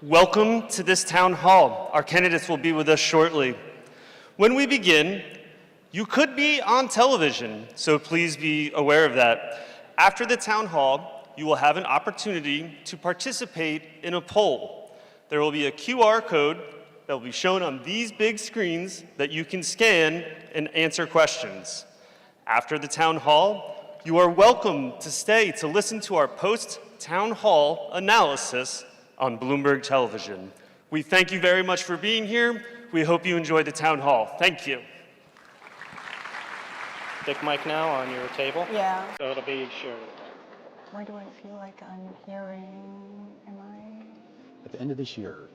Welcome to this town hall. Our candidates will be with us shortly. When we begin, you could be on television, so please be aware of that. After the town hall, you will have an opportunity to participate in a poll. There will be a QR code that will be shown on these big screens that you can scan and answer questions. After the town hall, you are welcome to stay to listen to our post-town hall analysis on Bloomberg Television. We thank you very much for being here. We hope you enjoy the town hall. Thank you. Stick mic now on your table. Yeah. So it'll be shared. Why do I feel like I'm hearing, am I? At the end of this year,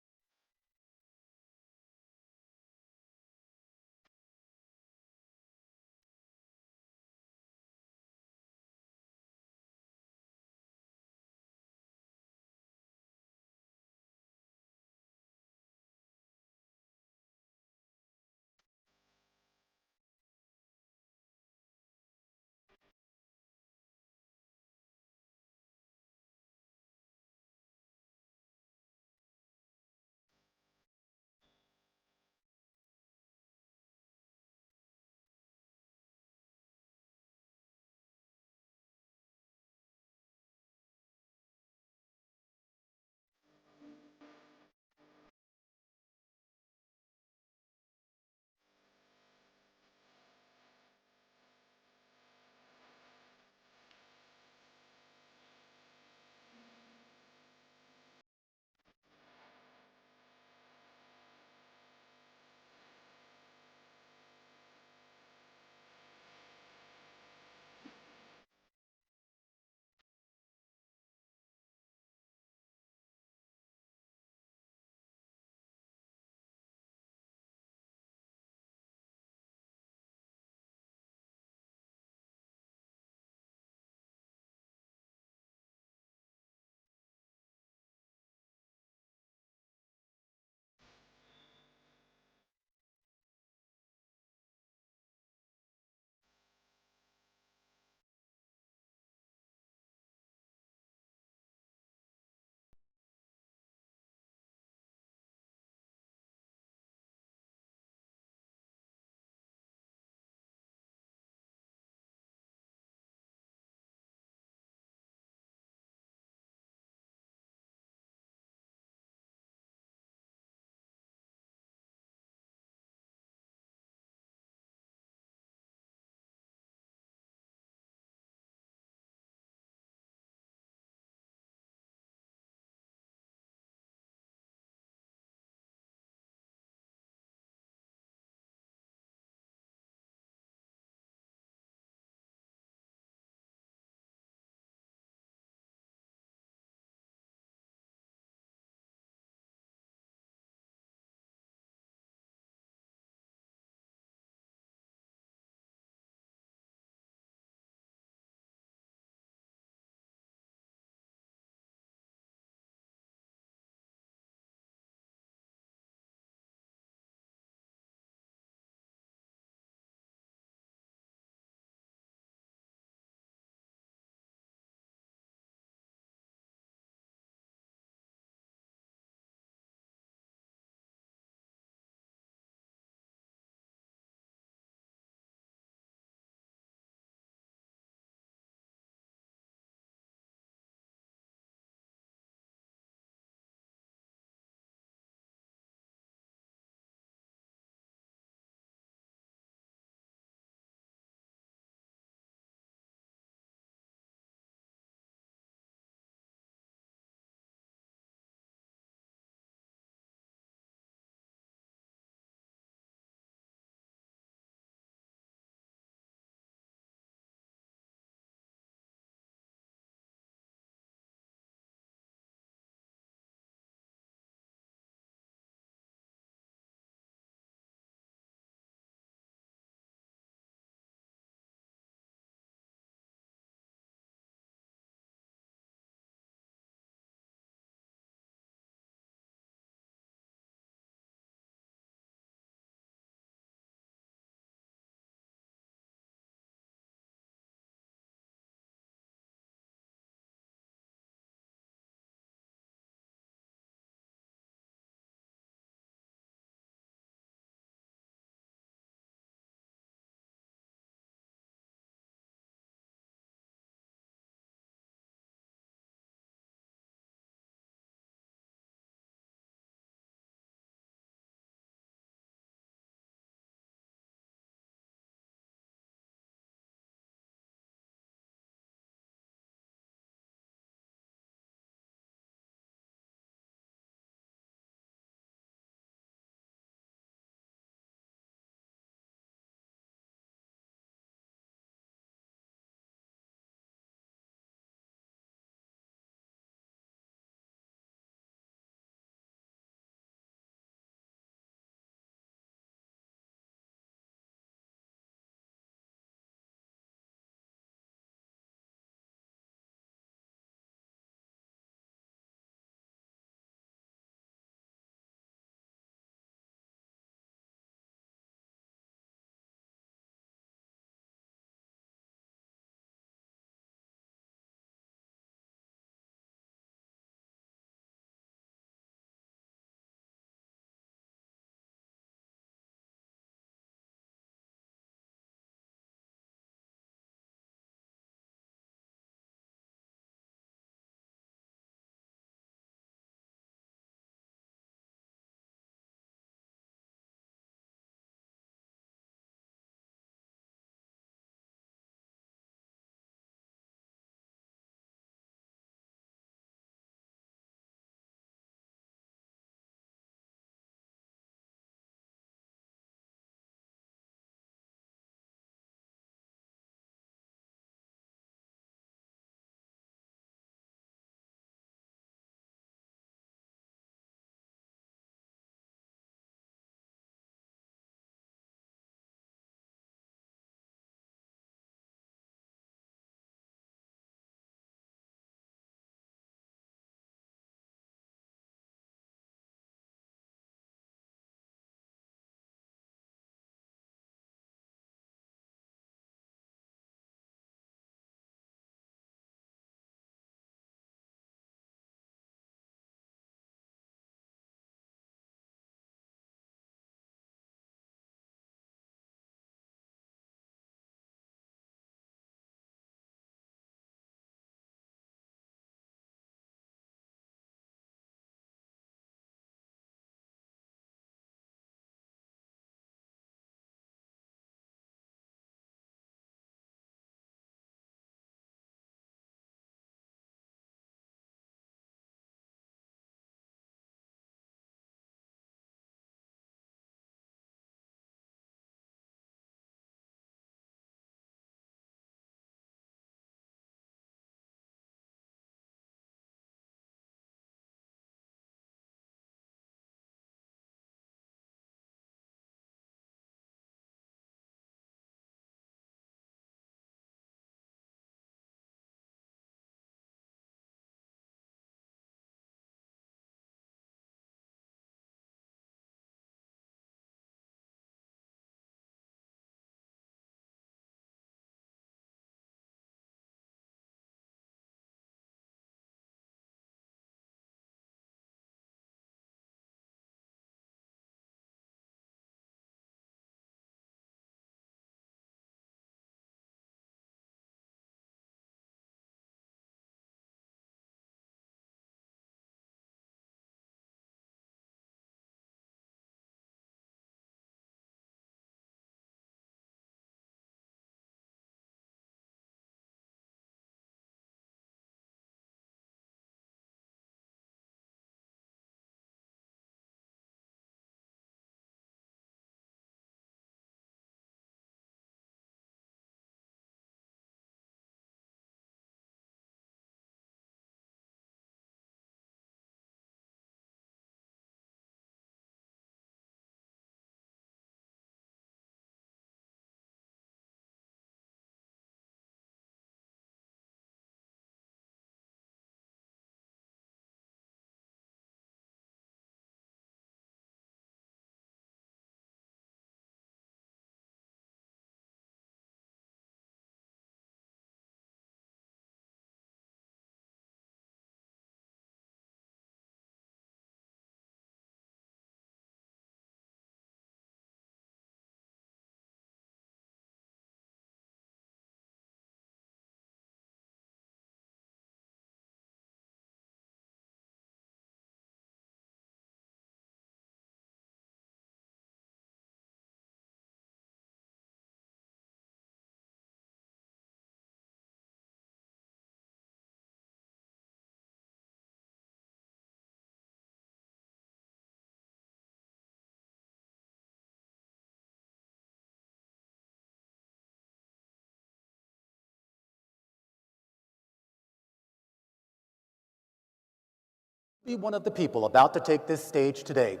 Be one of the people about to take this stage today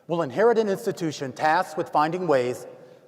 will inherit an institution tasked with finding ways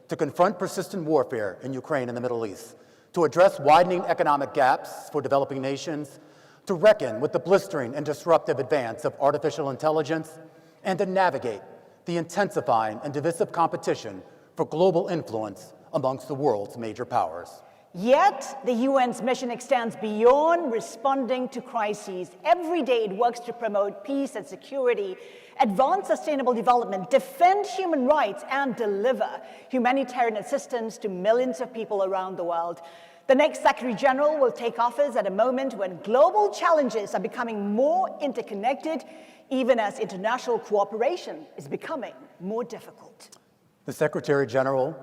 to confront persistent warfare in Ukraine and the Middle East, to address widening economic gaps for developing nations, to reckon with the blistering and disruptive advance of artificial intelligence, and to navigate the intensifying and divisive competition for global influence amongst the world's major powers. Yet, the UN's mission extends beyond responding to crises. Every day it works to promote peace and security, advance sustainable development, defend human rights, and deliver humanitarian assistance to millions of people around the world. The next Secretary General will take office at a moment when global challenges are becoming more interconnected, even as international cooperation is becoming more difficult. The Secretary General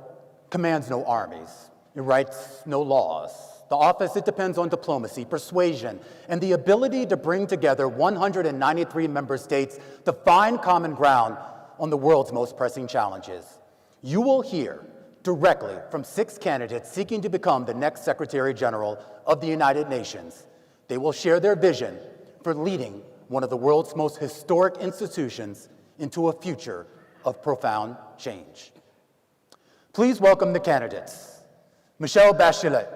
commands no armies. It writes no laws. The office, it depends on diplomacy, persuasion, and the ability to bring together 193 member states to find common ground on the world's most pressing challenges. You will hear directly from 6 candidates seeking to become the next Secretary General of the United Nations. They will share their vision for leading one of the world's most historic institutions into a future of profound change. Please welcome the candidates. Michelle Bachelet.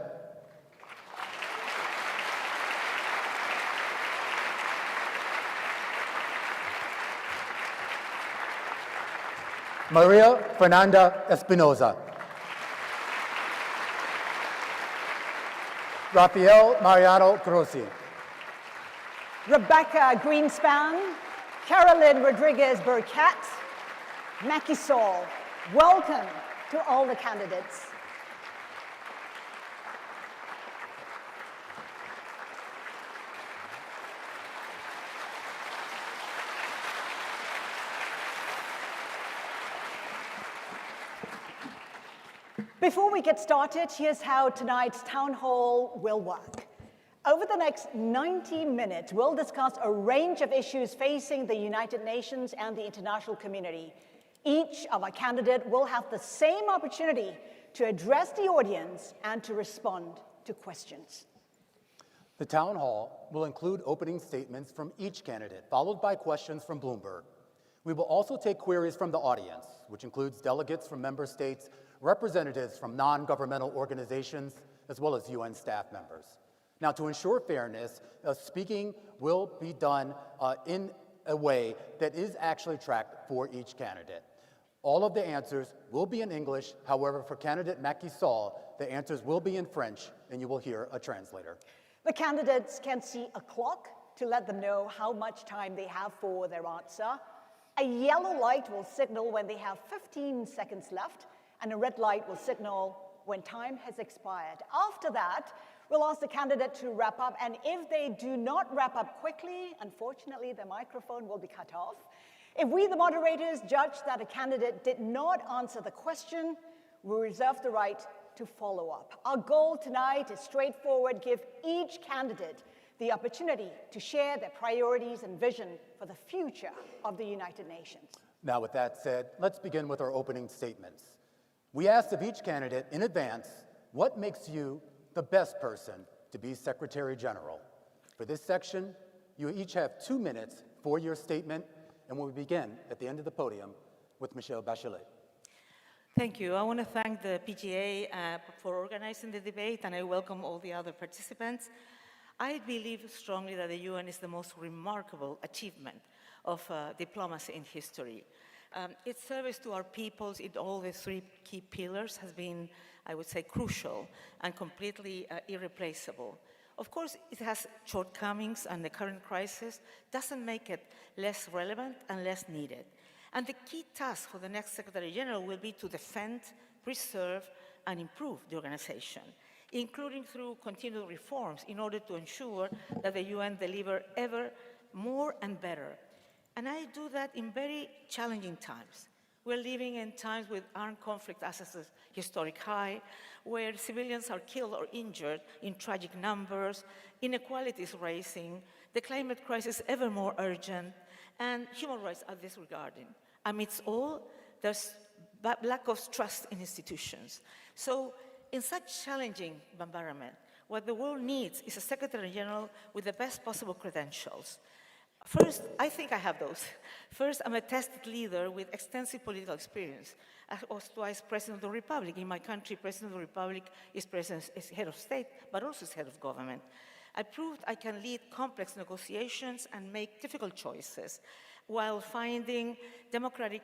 Maria Fernanda Espinoza. Rafael Mariano Grossi. Rebecca Greenspan, Carolyn Rodriguez Burkett, Macky Sall. Welcome to all the candidates. Before we get started, here's how tonight's town hall will work. Over the next 90 minutes, we'll discuss a range of issues facing the United Nations and the international community. Each of our candidates will have the same opportunity to address the audience and to respond to questions. The town hall will include opening statements from each candidate, followed by questions from Bloomberg. We will also take queries from the audience, which includes delegates from member states, representatives from non-governmental organizations, as well as UN staff members. Now, to ensure fairness, speaking will be done in a way that is actually tracked for each candidate. All of the answers will be in English. However, for candidate Macky Sall, the answers will be in French, and you will hear a translator. The candidates can see a clock to let them know how much time they have for their answer. A yellow light will signal when they have 15 seconds left, and a red light will signal when time has expired. After that, we'll ask the candidate to wrap up, and if they do not wrap up quickly, unfortunately, the microphone will be cut off. If we, the moderators, judge that a candidate did not answer the question, we reserve the right to follow up. Our goal tonight is straightforward: give each candidate the opportunity to share their priorities and vision for the future of the United Nations. Now, with that said, let's begin with our opening statements. We asked of each candidate in advance, what makes you the best person to be Secretary General? For this section, you each have 2 minutes for your statement, and we'll begin at the end of the podium with Michelle Bachelet. Thank you. I want to thank the PGA for organizing the debate, and I welcome all the other participants. I believe strongly that the UN is the most remarkable achievement of diplomacy in history. Its service to our peoples in all the 3 key pillars has been, I would say, crucial and completely irreplaceable. Of course, it has shortcomings, and the current crisis doesn't make it less relevant and less needed. And the key task for the next Secretary General will be to defend, preserve, and improve the organization, including through continued reforms in order to ensure that the UN deliver ever more and better. And I do that in very challenging times. We're living in times with armed conflict at a historic high, where civilians are killed or injured in tragic numbers, inequality is rising, the climate crisis ever more urgent, and human rights are disregarded. Amidst all, there's lack of trust in institutions. So in such challenging environment, what the world needs is a Secretary General with the best possible credentials. First, I think I have those. First, I'm a tested leader with extensive political experience. I was twice President of the Republic. In my country, President of the Republic is head of state, but also is head of government. I proved I can lead complex negotiations and make difficult choices while finding democratic,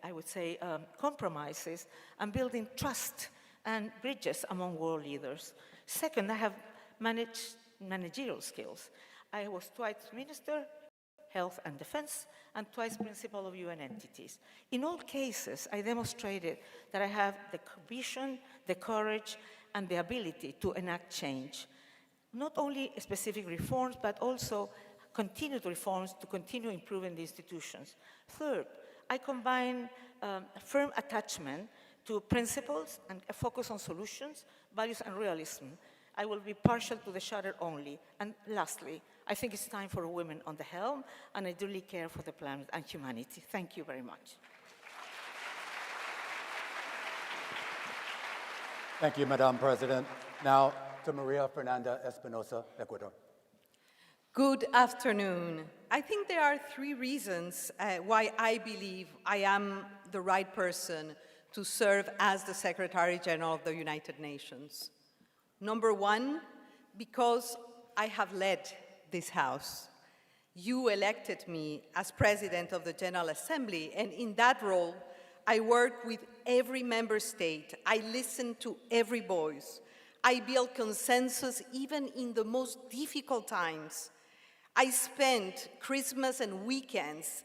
I would say, compromises and building trust and bridges among world leaders. Second, I have managerial skills. I was twice minister, health and defense, and twice principal of UN entities. In all cases, I demonstrated that I have the vision, the courage, and the ability to enact change. Not only specific reforms, but also continued reforms to continue improving the institutions. Third, I combine a firm attachment to principles and a focus on solutions, values, and realism. I will be partial to the charter only. And lastly, I think it's time for women on the helm, and I dearly care for the planet and humanity. Thank you very much. Thank you, Madam President. Now to Maria Fernanda Espinosa, Ecuador. Good afternoon. I think there are three reasons why I believe I am the right person to serve as the Secretary General of the United Nations. Number one, because I have led this House. You elected me as President of the General Assembly, and in that role, I work with every member state. I listen to every voice. I build consensus even in the most difficult times. I spent Christmas and weekends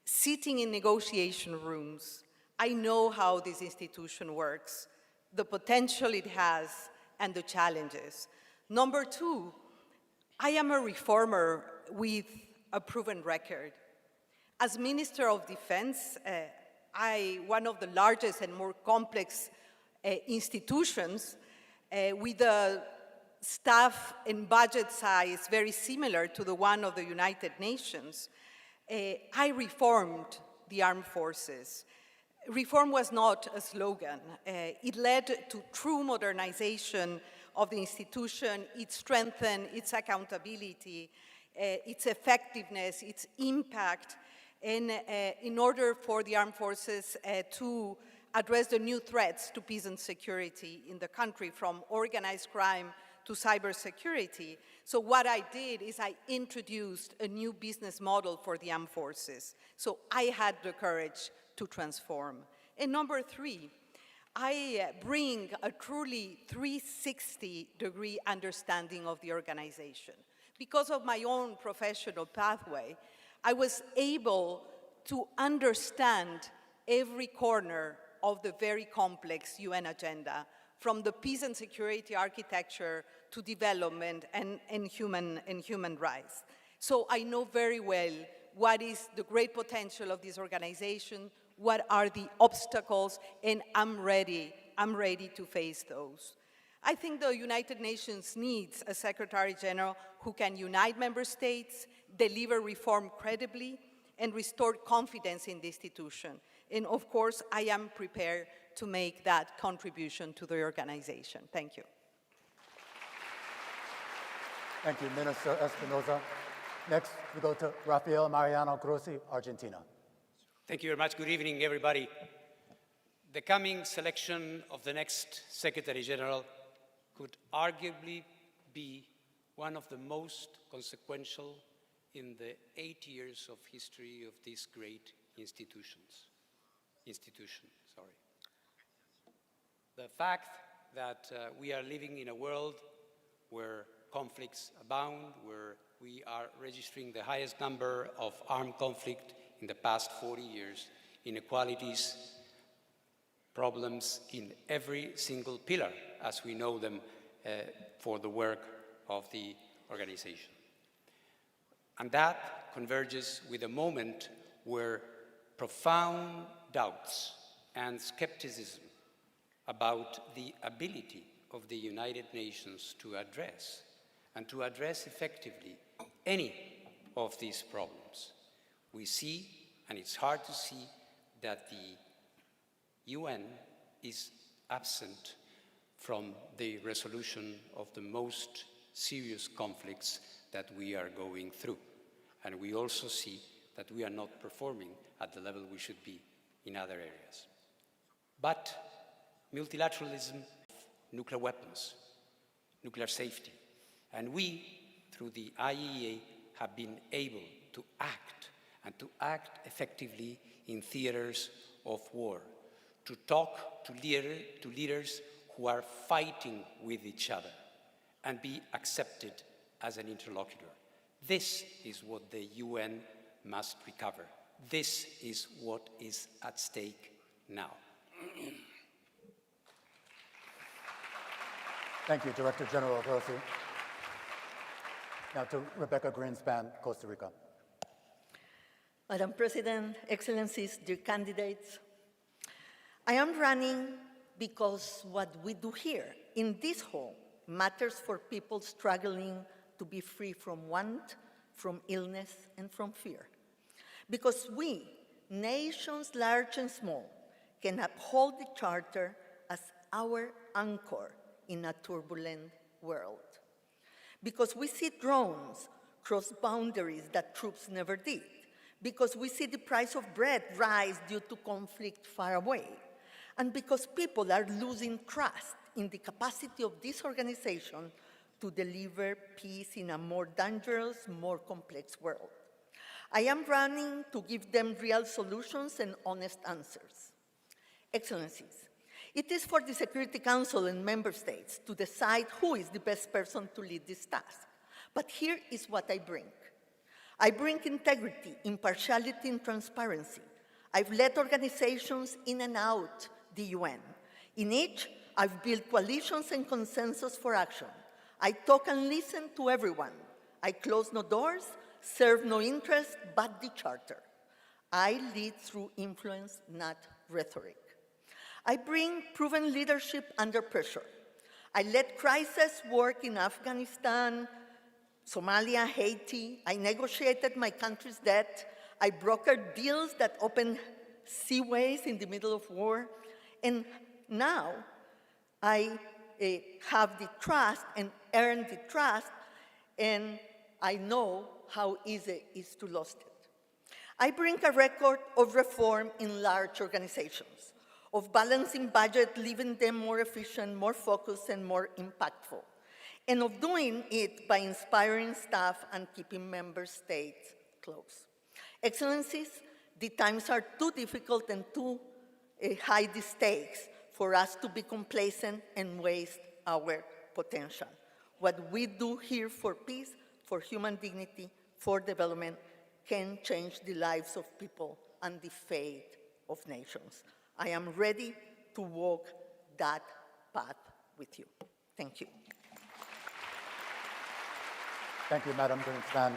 sitting in negotiation rooms. I know how this institution works, the potential it has, and the challenges. Number two, I am a reformer with a proven record. As Minister of Defense, one of the largest and more complex institutions with a staff and budget size very similar to the one of the United Nations, I reformed the armed forces. Reform was not a slogan. It led to true modernization of the institution. It strengthened its accountability, its effectiveness, its impact, and in order for the armed forces to address the new threats to peace and security in the country, from organized crime to cybersecurity. So what I did is I introduced a new business model for the armed forces. So I had the courage to transform. And number three, I bring a truly 360-degree understanding of the organization. Because of my own professional pathway, I was able to understand every corner of the very complex UN agenda, from the peace and security architecture to development and human rights. So I know very well what is the great potential of this organization, what are the obstacles, and I'm ready to face those. I think the United Nations needs a Secretary General who can unite member states, deliver reform credibly, and restore confidence in the institution. And of course, I am prepared to make that contribution to the organization. Thank you. Thank you, Minister Espinosa. Next, we go to Rafael Mariano Grossi, Argentina. Thank you very much. Good evening, everybody. The coming selection of the next Secretary General could arguably be one of the most consequential in the 8 years of history of this great institution. The fact that we are living in a world where conflicts abound, where we are registering the highest number of armed conflict in the past 40 years, inequalities, problems in every single pillar, as we know them for the work of the organization. And that converges with a moment where profound doubts and skepticism about the ability of the United Nations to address effectively any of these problems. We see, and it's hard to see, that the UN is absent from the resolution of the most serious conflicts that we are going through. And we also see that we are not performing at the level we should be in other areas. But multilateralism, nuclear weapons, nuclear safety, and we, through the IAEA, have been able to act, and to act effectively in theaters of war, to talk to leaders who are fighting with each other, and be accepted as an interlocutor. This is what the UN must recover. This is what is at stake now. Thank you, Director General Rossi. Now to Rebecca Greenspan, Costa Rica. Madam President, Excellencies, dear candidates, I am running because what we do here in this hall matters for people struggling to be free from want, from illness, and from fear. Because we, nations large and small, can uphold the Charter as our anchor in a turbulent world. Because we see drones cross boundaries that troops never did. Because we see the price of bread rise due to conflict far away. And because people are losing trust in the capacity of this organization to deliver peace in a more dangerous, more complex world. I am running to give them real solutions and honest answers. Excellencies, it is for the Security Council and member states to decide who is the best person to lead this task. But here is what I bring. I bring integrity, impartiality, and transparency. I've led organizations in and out the UN. In each, I've built coalitions and consensus for action. I talk and listen to everyone. I close no doors, serve no interest but the Charter. I lead through influence, not rhetoric. I bring proven leadership under pressure. I led crisis work in Afghanistan, Somalia, Haiti. I negotiated my country's debt. I brokered deals that opened seaways in the middle of war. And now I have the trust and earn the trust, and I know how easy it is to lose it. I bring a record of reform in large organizations, of balancing budget, leaving them more efficient, more focused, and more impactful, and of doing it by inspiring staff and keeping member states close. Excellencies, the times are too difficult and too high the stakes for us to be complacent and waste our potential. What we do here for peace, for human dignity, for development, can change the lives of people and the fate of nations. I am ready to walk that path with you. Thank you. Thank you, Madam Greenspan.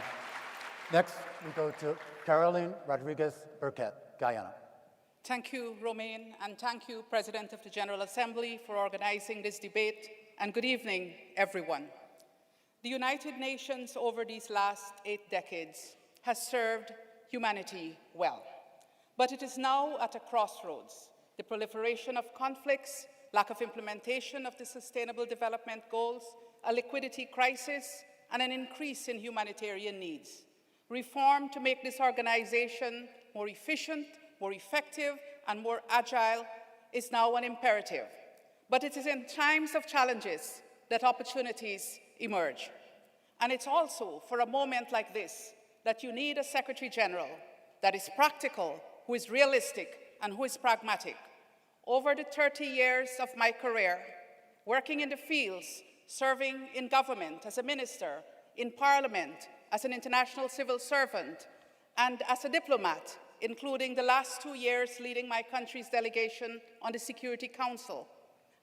Next, we go to Caroline Rodriguez-Burkett, Guyana. Thank you, Romain, and thank you, President of the General Assembly, for organizing this debate, and good evening, everyone. The United Nations over these last 8 decades has served humanity well, but it is now at a crossroads. The proliferation of conflicts, lack of implementation of the Sustainable Development Goals, a liquidity crisis, and an increase in humanitarian needs. Reform to make this organization more efficient, more effective, and more agile is now an imperative. But it is in times of challenges that opportunities emerge. And it's also for a moment like this that you need a Secretary General that is practical, who is realistic, and who is pragmatic. Over the 30 years of my career, working in the fields, serving in government as a minister, in parliament, as an international civil servant, and as a diplomat, including the last 2 years leading my country's delegation on the Security Council,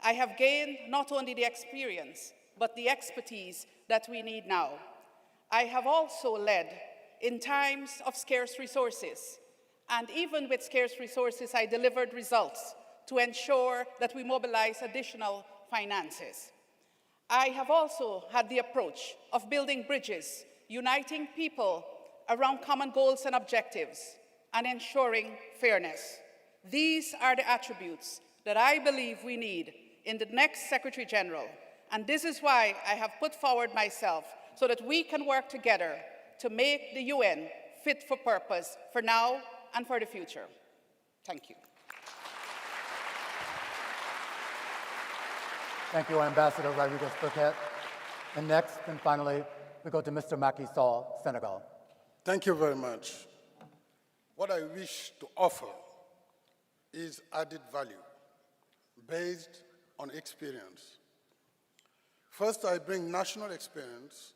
I have gained not only the experience, but the expertise that we need now. I have also led in times of scarce resources, and even with scarce resources, I delivered results to ensure that we mobilize additional finances. I have also had the approach of building bridges, uniting people around common goals and objectives, and ensuring fairness. These are the attributes that I believe we need in the next Secretary General, and this is why I have put forward myself, so that we can work together to make the UN fit for purpose for now and for the future. Thank you. Thank you, Ambassador Rodriguez-Burkett. And next, and finally, we go to Mr. Macky Sall, Senegal. Thank you very much. What I wish to offer is added value based on experience. First, I bring national experience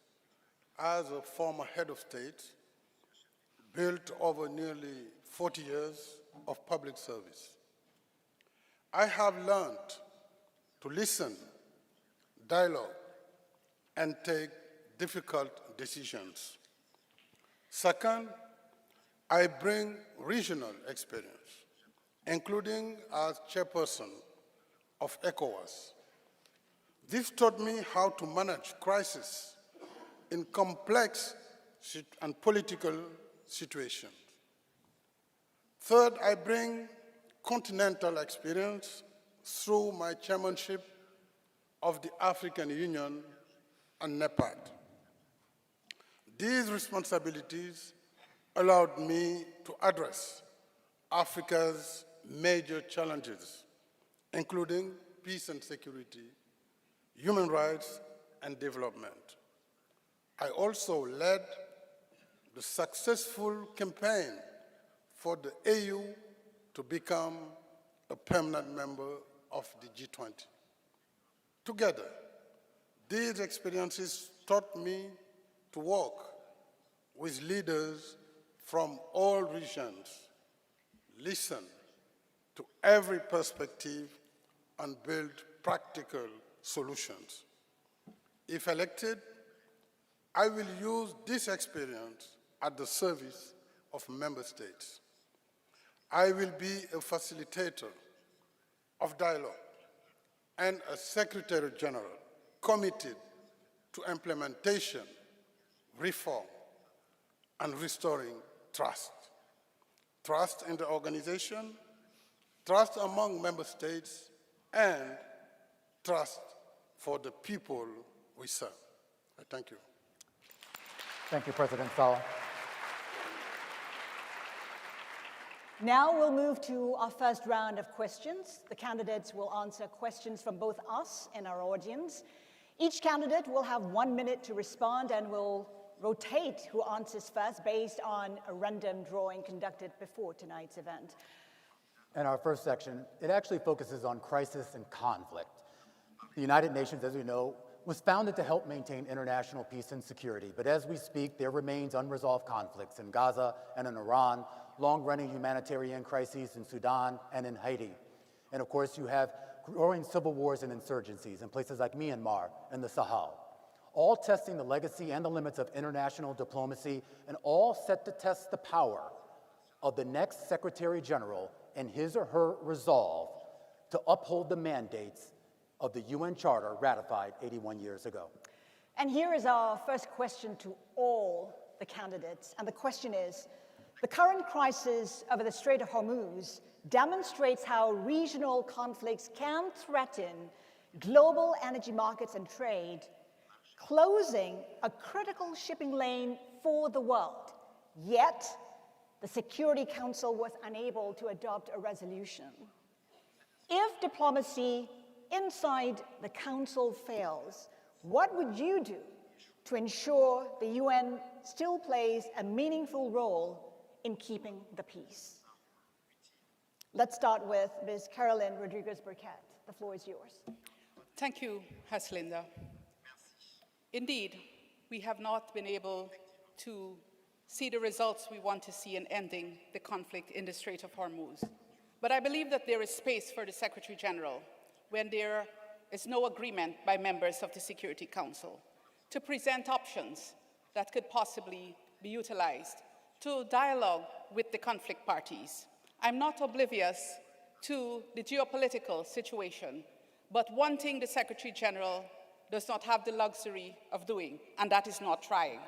as a former head of state, built over nearly 40 years of public service. I have learned to listen, dialogue, and take difficult decisions. Second, I bring regional experience, including as chairperson of ECOWAS. This taught me how to manage crises in complex and political situations. Third, I bring continental experience through my chairmanship of the African Union and NEPAD. These responsibilities allowed me to address Africa's major challenges, including peace and security, human rights, and development. I also led the successful campaign for the AU to become a permanent member of the G20. Together, these experiences taught me to work with leaders from all regions, listen to every perspective, and build practical solutions. If elected, I will use this experience at the service of member states. I will be a facilitator of dialogue and a Secretary General committed to implementation, reform, and restoring trust. Trust in the organization, trust among member states, and trust for the people we serve. I thank you. Thank you, President Sall. Now we'll move to our first round of questions. The candidates will answer questions from both us and our audience. Each candidate will have 1 minute to respond and will rotate who answers first based on a random drawing conducted before tonight's event. In our first section, it actually focuses on crisis and conflict. The United Nations, as we know, was founded to help maintain international peace and security. But as we speak, there remains unresolved conflicts in Gaza and in Iran, long-running humanitarian crises in Sudan and in Haiti. And of course, you have growing civil wars and insurgencies in places like Myanmar and the Sahel, all testing the legacy and the limits of international diplomacy, and all set to test the power of the next Secretary General and his or her resolve to uphold the mandates of the UN Charter ratified 81 years ago. And here is our first question to all the candidates. And the question is, the current crisis over the Strait of Hormuz demonstrates how regional conflicts can threaten global energy markets and trade, closing a critical shipping lane for the world. Yet, the Security Council was unable to adopt a resolution. If diplomacy inside the Council fails, what would you do to ensure the UN still plays a meaningful role in keeping the peace? Let's start with Ms. Caroline Rodriguez-Burkett. The floor is yours. Thank you, Haslinda. Indeed, we have not been able to see the results we want to see in ending the conflict in the Strait of Hormuz. But I believe that there is space for the Secretary General, when there is no agreement by members of the Security Council, to present options that could possibly be utilized to dialogue with the conflict parties. I'm not oblivious to the geopolitical situation, but one thing the Secretary General does not have the luxury of doing, and that is not trying.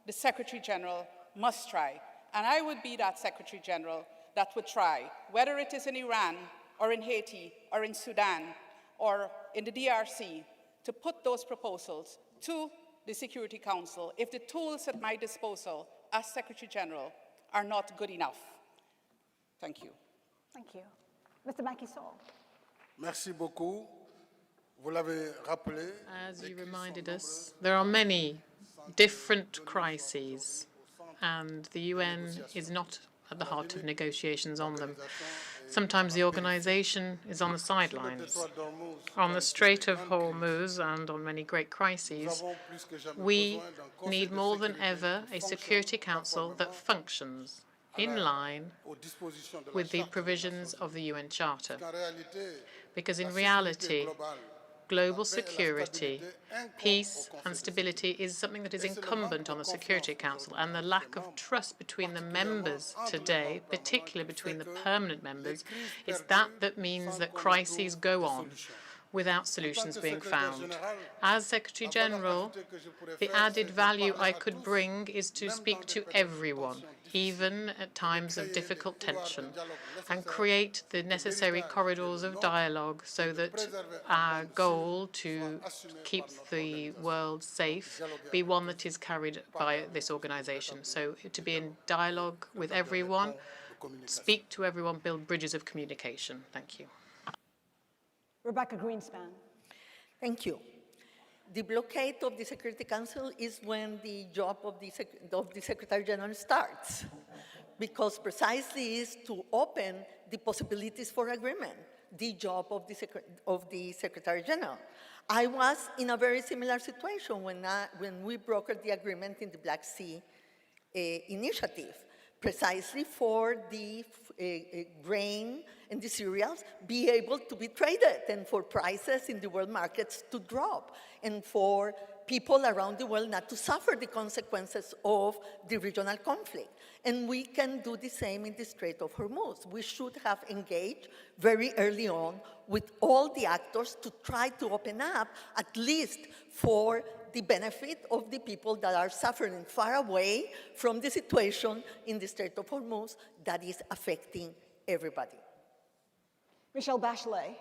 The Secretary General must try, and I would be that Secretary General that would try, whether it is in Iran or in Haiti or in Sudan or in the DRC, to put those proposals to the Security Council if the tools at my disposal as Secretary General are not good enough? Thank you. Thank you. Mr. Macky Sall. Merci beaucoup. Vous l'avez rappelé. As you reminded us, there are many different crises, and the UN is not at the heart of negotiations on them. Sometimes the organization is on the sidelines. On the Strait of Hormuz and on many great crises, we need more than ever a Security Council that functions in line with the provisions of the UN Charter. Because in reality, global security, peace and stability is something that is incumbent on the Security Council, and the lack of trust between the members today, particularly between the permanent members, is that means that crises go on without solutions being found. As Secretary General, the added value I could bring is to speak to everyone, even at times of difficult tension, and create the necessary corridors of dialogue so that our goal to keep the world safe be one that is carried by this organization. So to be in dialogue with everyone, speak to everyone, build bridges of communication. Thank you. Rebecca Greenspan. Thank you. The blockade of the Security Council is when the job of the Secretary General starts, because precisely is to open the possibilities for agreement, the job of the Secretary General. I was in a very similar situation when we brokered the agreement in the Black Sea initiative, precisely for the grain and the cereals be able to be traded and for prices in the world markets to drop and for people around the world not to suffer the consequences of the regional conflict. And we can do the same in the Strait of Hormuz. We should have engaged very early on with all the actors to try to open up, at least for the benefit of the people that are suffering far away from the situation in the Strait of Hormuz that is affecting everybody. Michelle Bachelet.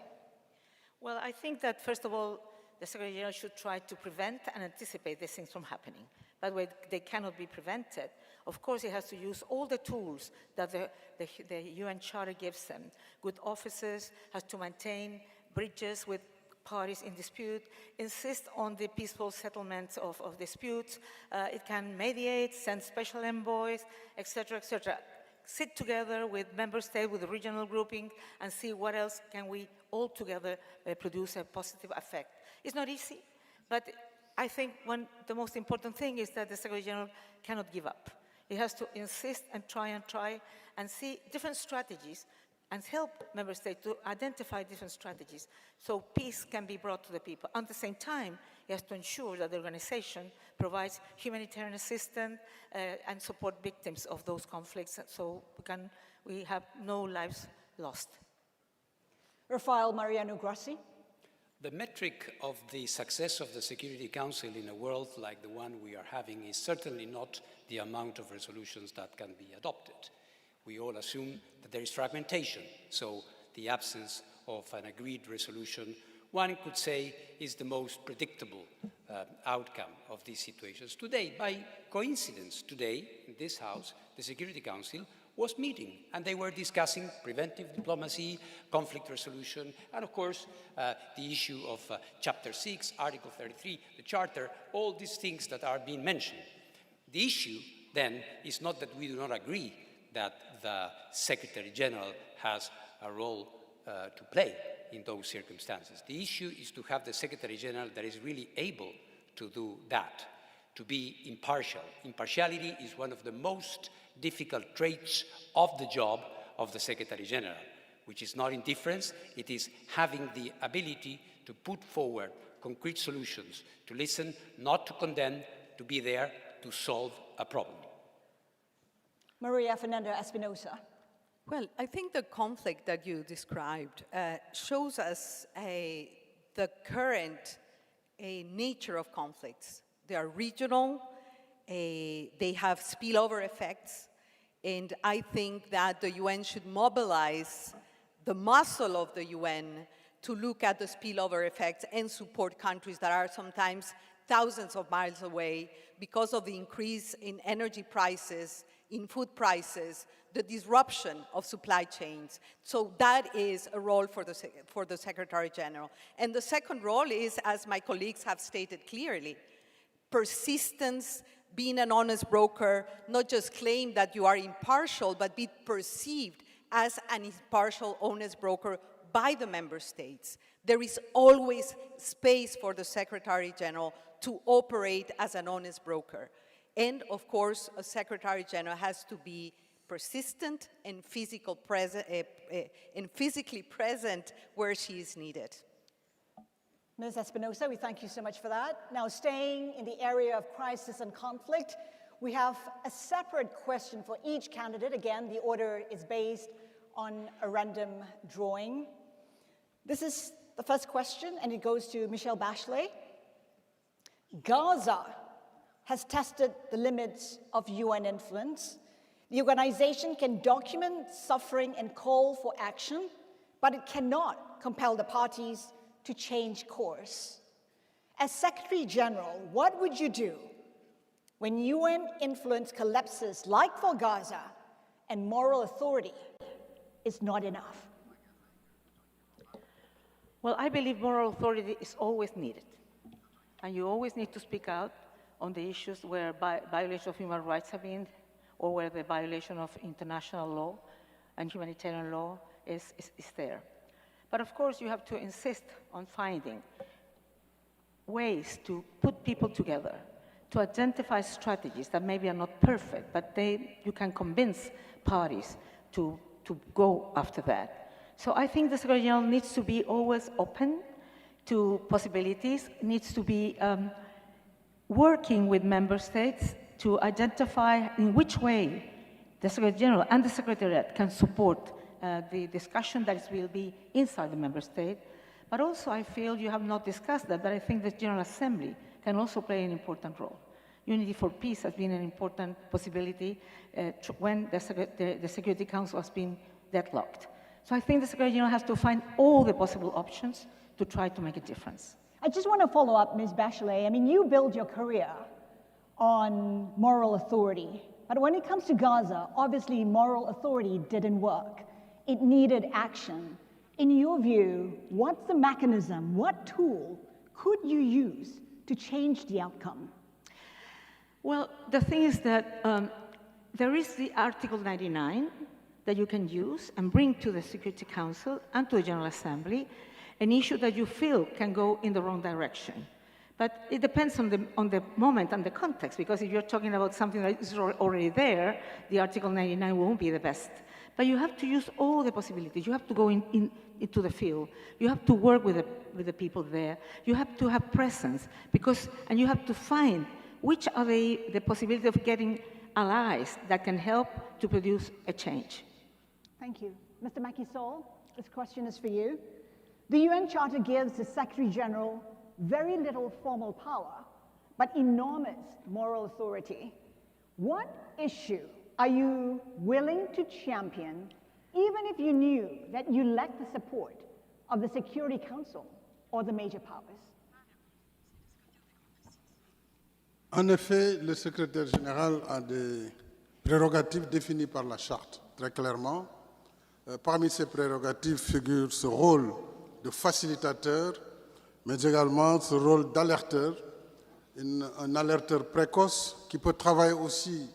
Well, I think that, first of all, the Secretary General should try to prevent and anticipate these things from happening. By the way, they cannot be prevented. Of course, he has to use all the tools that the UN Charter gives them. Good officers, has to maintain bridges with parties in dispute, insist on the peaceful settlements of disputes. It can mediate, send special envoys, etc., etc. Sit together with member states, with the regional grouping, and see what else can we all together produce a positive effect. It's not easy, but I think the most important thing is that the Secretary General cannot give up. He has to insist and try and see different strategies and help member states to identify different strategies so peace can be brought to the people. At the same time, he has to ensure that the organization provides humanitarian assistance and support victims of those conflicts so we have no lives lost. Rafael Mariano Grossi. The metric of the success of the Security Council in a world like the one we are having is certainly not the amount of resolutions that can be adopted. We all assume that there is fragmentation, so the absence of an agreed resolution, one could say, is the most predictable outcome of these situations. Today, by coincidence, today, in this House, the Security Council was meeting, and they were discussing preventive diplomacy, conflict resolution, and of course, the issue of Chapter 6, Article 33, the Charter, all these things that are being mentioned. The issue, then, is not that we do not agree that the Secretary General has a role to play in those circumstances. The issue is to have the Secretary General that is really able to do that, to be impartial. Impartiality is one of the most difficult traits of the job of the Secretary General, which is not indifference, it is having the ability to put forward concrete solutions, to listen, not to condemn, to be there to solve a problem. Maria Fernanda Espinosa. Well, I think the conflict that you described shows us the current nature of conflicts. They are regional, they have spillover effects, and I think that the UN should mobilize the muscle of the UN to look at the spillover effects and support countries that are sometimes thousands of miles away because of the increase in energy prices, in food prices, the disruption of supply chains. So that is a role for the Secretary General. And the second role is, as my colleagues have stated clearly, persistence, being an honest broker, not just claim that you are impartial, but be perceived as an impartial, honest broker by the member states. There is always space for the Secretary General to operate as an honest broker. And of course, a Secretary General has to be persistent and physically present where she is needed. Ms. Espinosa, we thank you so much for that. Now, staying in the area of crisis and conflict, we have a separate question for each candidate. Again, the order is based on a random drawing. This is the first question, and it goes to Michelle Bachelet. Gaza has tested the limits of UN influence. The organization can document suffering and call for action, but it cannot compel the parties to change course. As Secretary General, what would you do when UN influence collapses like for Gaza and moral authority is not enough? Well, I believe moral authority is always needed. And you always need to speak out on the issues where violation of human rights have been, or where the violation of international law and humanitarian law is there. But of course, you have to insist on finding ways to put people together, to identify strategies that maybe are not perfect, but you can convince parties to go after that. So I think the Secretary General needs to be always open to possibilities, needs to be working with member states to identify in which way the Secretary General and the Secretariat can support the discussion that will be inside the member state. But also I feel you have not discussed that, but I think the General Assembly can also play an important role. Unity for Peace has been an important possibility when the Security Council has been deadlocked. So I think the Secretary General has to find all the possible options to try to make a difference. I just want to follow up, Ms. Bachelet. I mean, you built your career on moral authority. But when it comes to Gaza, obviously moral authority didn't work. It needed action. In your view, what's the mechanism, what tool could you use to change the outcome? Well, the thing is that there is the Article 99 that you can use and bring to the Security Council and to the General Assembly an issue that you feel can go in the wrong direction. But it depends on the moment and the context, because if you're talking about something that is already there, the Article 99 won't be the best. But you have to use all the possibilities. You have to go into the field. You have to work with the people there. You have to have presence, and you have to find which are the possibility of getting allies that can help to produce a change. Thank you. Mr. Macky Sall, this question is for you. The UN Charter gives the Secretary General very little formal power, but enormous moral authority. What issue are you willing to champion, even if you knew that you lacked the support of the Security Council or the major powers? En effet, le secrétaire général a des prérogatives définies par la Charte, très clairement. Parmi ces prérogatives figure ce rôle de facilitateur, mais également ce rôle d'alerteur, un alerteur précoce qui peut travailler aussi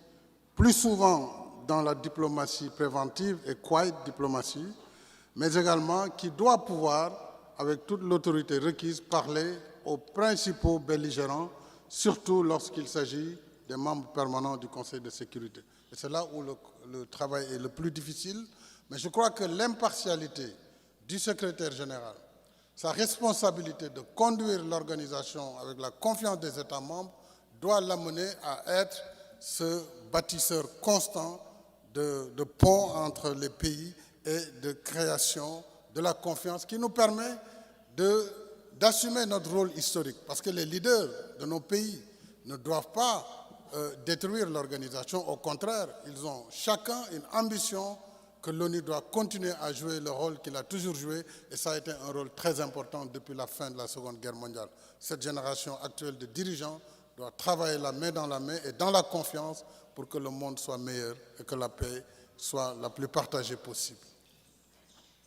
plus souvent dans la diplomatie préventive et quiet diplomatie, mais également qui doit pouvoir, avec toute l'autorité requise, parler aux principaux belligérants, surtout lorsqu'il s'agit des membres permanents du Conseil de sécurité. Et c'est là où le travail est le plus difficile, mais je crois que l'impartialité du secrétaire général, sa responsabilité de conduire l'organisation avec la confiance des États membres doit l'amener à être ce bâtisseur constant de ponts entre les pays et de création de la confiance qui nous permet d'assumer notre rôle historique. Parce que les leaders de nos pays ne doivent pas détruire l'organisation. Au contraire, ils ont chacun une ambition que l'ONU doit continuer à jouer le rôle qu'il a toujours joué, et ça a été un rôle très important depuis la fin de la Seconde Guerre mondiale. Cette génération actuelle de dirigeants doit travailler la main dans la main et dans la confiance pour que le monde soit meilleur et que la paix soit la plus partagée possible.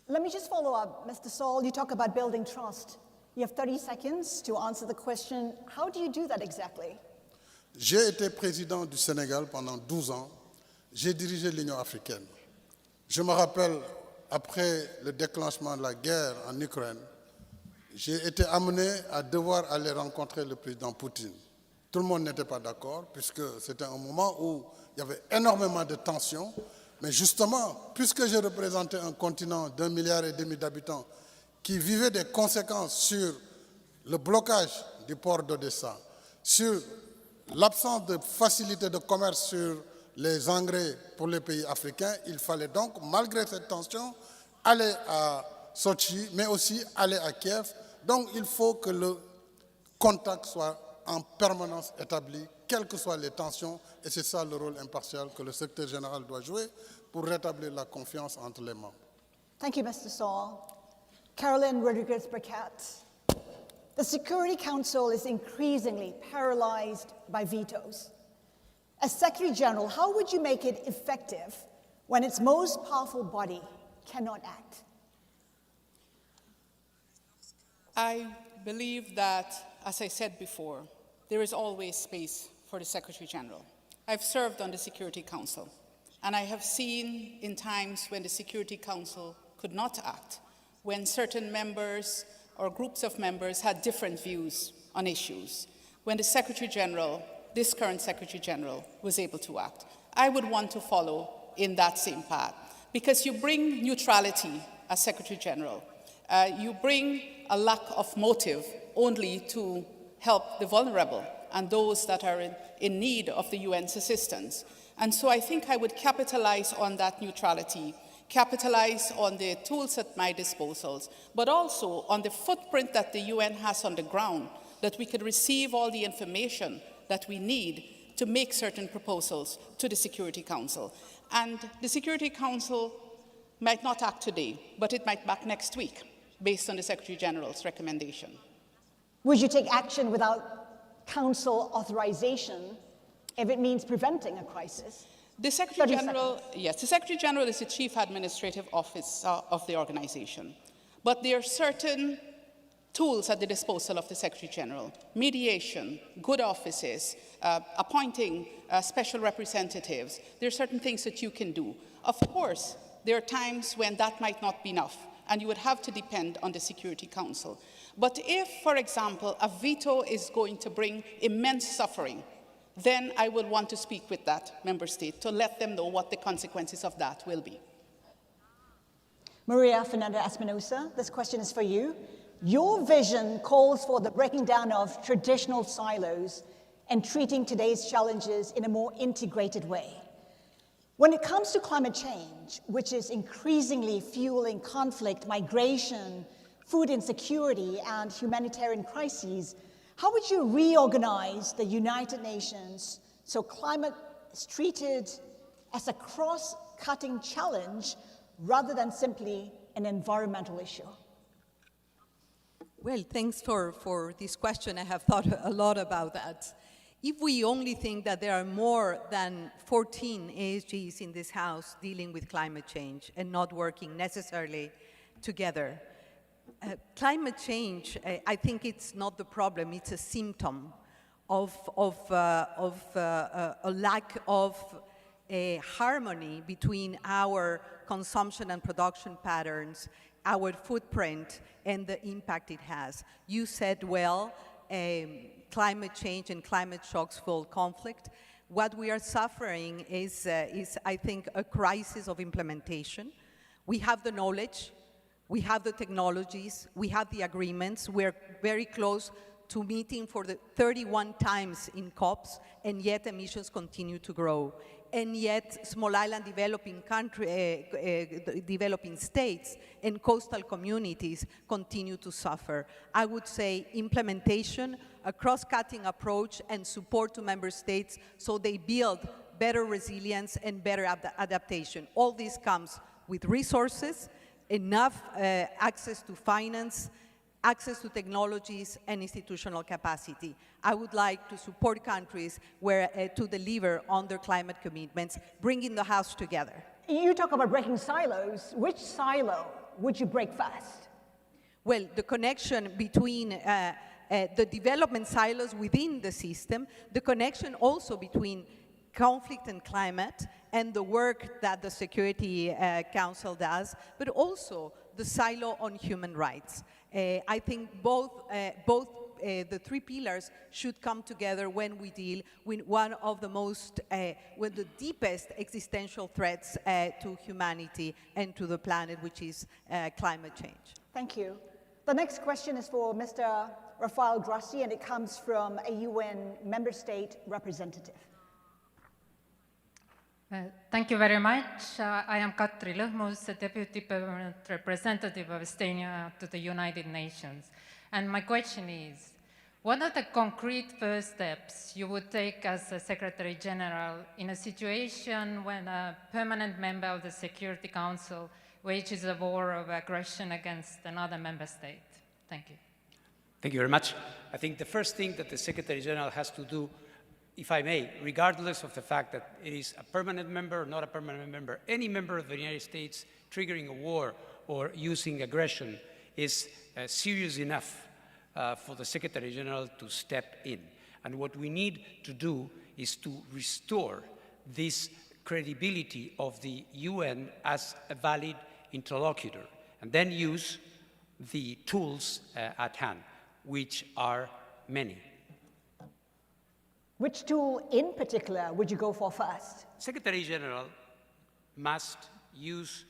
Let me just follow up. Mr. Saul, you talk about building trust. You have 30 seconds to answer the question. How do you do that exactly? J'ai été président du Sénégal pendant 12 ans. J'ai dirigé l'Union africaine. Je me rappelle, après le déclenchement de la guerre en Ukraine, j'ai été amené à devoir aller rencontrer le président Poutine. Tout le monde n'était pas d'accord, puisque c'était un moment où il y avait énormément de tensions. Mais justement, puisque je représentais un continent d'1,5 milliard d'habitants qui vivait des conséquences sur le blocage du port d'Odessa, sur l'absence de facilité de commerce sur les engrais pour les pays africains, il fallait donc, malgré cette tension, aller à Sochi, mais aussi aller à Kiev. Donc il faut que le contact soit en permanence établi, quelles que soient les tensions, et c'est ça le rôle impartial que le secrétaire général doit jouer pour rétablir la confiance entre les membres. Thank you, Mr. Saul. Caroline Rodriguez-Burkett. The Security Council is increasingly paralyzed by vetoes. As Secretary General, how would you make it effective when its most powerful body cannot act? I believe that, as I said before, there is always space for the Secretary General. I've served on the Security Council, and I have seen in times when the Security Council could not act, when certain members or groups of members had different views on issues, when the Secretary General, this current Secretary General, was able to act. I would want to follow in that same path, because you bring neutrality as Secretary General. You bring a lack of motive only to help the vulnerable and those that are in need of the UN's assistance. And so I think I would capitalize on that neutrality, capitalize on the tools at my disposal, but also on the footprint that the UN has on the ground, that we could receive all the information that we need to make certain proposals to the Security Council. And the Security Council might not act today, but it might act next week, based on the Secretary General's recommendation. Would you take action without Council authorization if it means preventing a crisis? The Secretary General, yes, the Secretary General is the Chief Administrative Officer of the organization. But there are certain tools at the disposal of the Secretary General: mediation, good offices, appointing special representatives. There are certain things that you can do. Of course, there are times when that might not be enough, and you would have to depend on the Security Council. But if, for example, a veto is going to bring immense suffering, then I will want to speak with that member state to let them know what the consequences of that will be. Maria Fernanda Espinosa, this question is for you. Your vision calls for the breaking down of traditional silos and treating today's challenges in a more integrated way. When it comes to climate change, which is increasingly fueling conflict, migration, food insecurity, and humanitarian crises, how would you reorganize the United Nations so climate is treated as a cross-cutting challenge rather than simply an environmental issue? Well, thanks for this question. I have thought a lot about that. If we only think that there are more than 14 ASGs in this House dealing with climate change and not working necessarily together, climate change, I think it's not the problem, it's a symptom of a lack of harmony between our consumption and production patterns, our footprint, and the impact it has. You said well, climate change and climate shocks fuel conflict. What we are suffering is, I think, a crisis of implementation. We have the knowledge, we have the technologies, we have the agreements. We're very close to meeting for the 31 times in COPs, and yet emissions continue to grow. And yet small island developing states and coastal communities continue to suffer. I would say implementation, a cross-cutting approach, and support to member states so they build better resilience and better adaptation. All this comes with resources, enough access to finance, access to technologies, and institutional capacity. I would like to support countries to deliver on their climate commitments, bringing the House together. You talk about breaking silos. Which silo would you break first? Well, the connection between the development silos within the system, the connection also between conflict and climate, and the work that the Security Council does, but also the silo on human rights. I think both the three pillars should come together when we deal with one of the with the deepest existential threats to humanity and to the planet, which is climate change. Thank you. The next question is for Mr. Rafael Grossi, and it comes from a UN member state representative. Thank you very much. I am Katri Lõhmus, the Deputy Permanent Representative of Estonia to the United Nations. And my question is, what are the concrete first steps you would take as a Secretary General in a situation when a permanent member of the Security Council wages a war of aggression against another member state? Thank you. Thank you very much. I think the first thing that the Secretary General has to do, if I may, regardless of the fact that it is a permanent member or not a permanent member, any member of the United States triggering a war or using aggression is serious enough for the Secretary General to step in. And what we need to do is to restore this credibility of the UN as a valid interlocutor, and then use the tools at hand, which are many. Which tool in particular would you go for first? Secretary General must use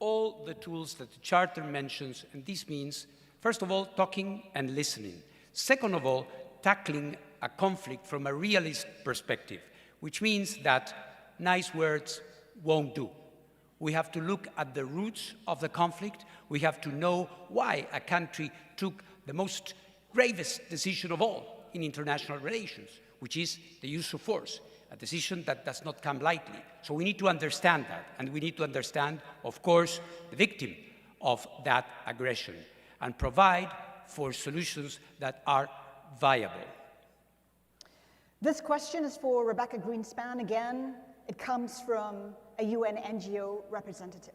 all the tools that the Charter mentions, and this means, first of all, talking and listening. Second of all, tackling a conflict from a realist perspective, which means that nice words won't do. We have to look at the roots of the conflict. We have to know why a country took the most gravest decision of all in international relations, which is the use of force, a decision that does not come lightly. So we need to understand that, and we need to understand, of course, the victim of that aggression, and provide for solutions that are viable. This question is for Rebecca Greenspan again. It comes from a UN NGO representative.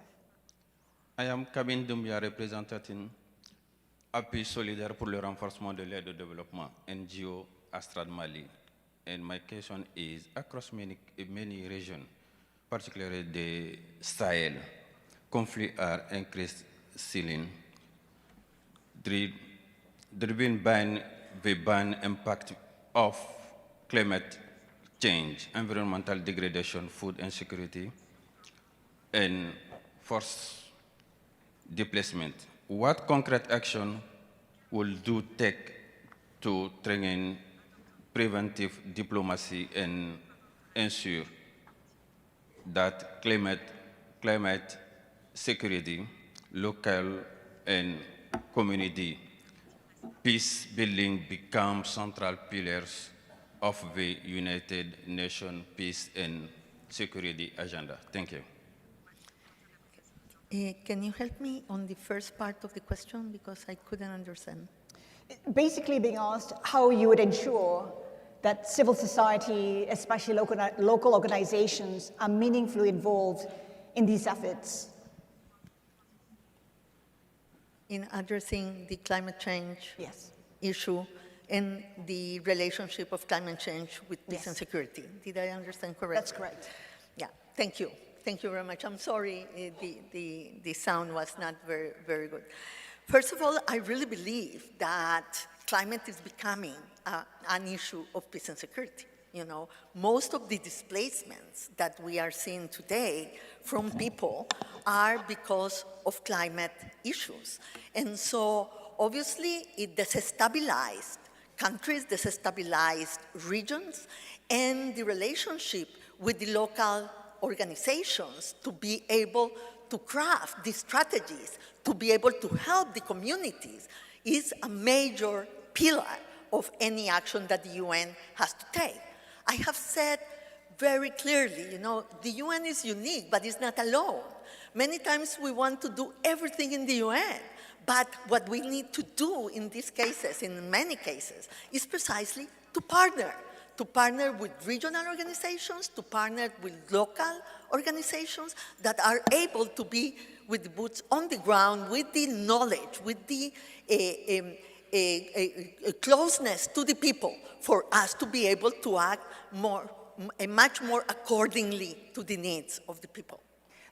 I am Kabin Doumbia, representing Appui Solidaire pour le renforcement de l'aide au développement, NGO Astrad Mali. And my question is, across many regions, particularly the Sahel, conflicts are increasing. Driven by the impact of climate change, environmental degradation, food insecurity, and forced displacement. What concrete action will you take to strengthen preventive diplomacy and ensure that climate security, local and community peace building become central pillars of the United Nations peace and security agenda? Thank you. Can you help me on the first part of the question, because I couldn't understand? Basically being asked how you would ensure that civil society, especially local organizations, are meaningfully involved in these efforts. In addressing the climate change issue and the relationship of climate change with peace and security. Did I understand correctly? That's correct. Yeah, thank you. Thank you very much. I'm sorry the sound was not very, very good. First of all, I really believe that climate is becoming an issue of peace and security. You know, most of the displacements that we are seeing today from people are because of climate issues. And so, obviously, it desestabilized countries, desestabilized regions, and the relationship with the local organizations to be able to craft these strategies, to be able to help the communities, is a major pillar of any action that the UN has to take. I have said very clearly, you know, the UN is unique, but it's not alone. Many times we want to do everything in the UN, but what we need to do in these cases, in many cases, is precisely to partner with regional organizations, to partner with local organizations that are able to be with the boots on the ground, with the knowledge, with the closeness to the people, for us to be able to act much more accordingly to the needs of the people.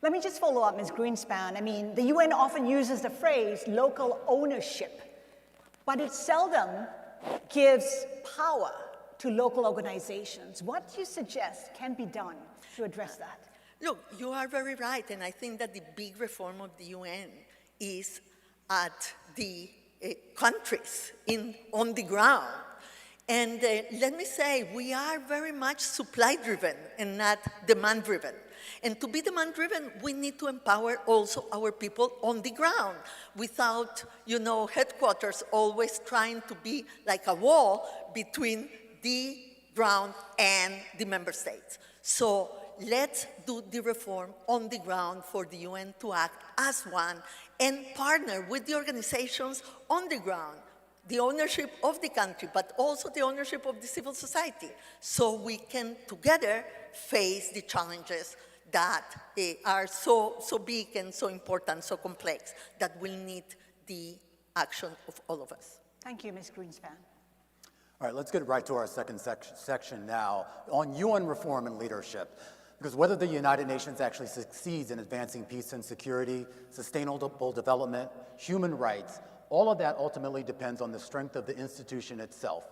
Let me just follow up, Ms. Greenspan. I mean, the UN often uses the phrase local ownership, but it seldom gives power to local organizations. What do you suggest can be done to address that? Look, you are very right, and I think that the big reform of the UN is at the countries on the ground. And let me say, we are very much supply-driven and not demand-driven. And to be demand-driven, we need to empower also our people on the ground without, you know, headquarters always trying to be like a wall between the ground and the member states. So let's do the reform on the ground for the UN to act as one and partner with the organizations on the ground, the ownership of the country, but also the ownership of the civil society, so we can together face the challenges that are so big and so important, so complex, that will need the action of all of us. Thank you, Ms. Greenspan. All right, let's get right to our second section now on UN reform and leadership. Because whether the United Nations actually succeeds in advancing peace and security, sustainable development, human rights, all of that ultimately depends on the strength of the institution itself.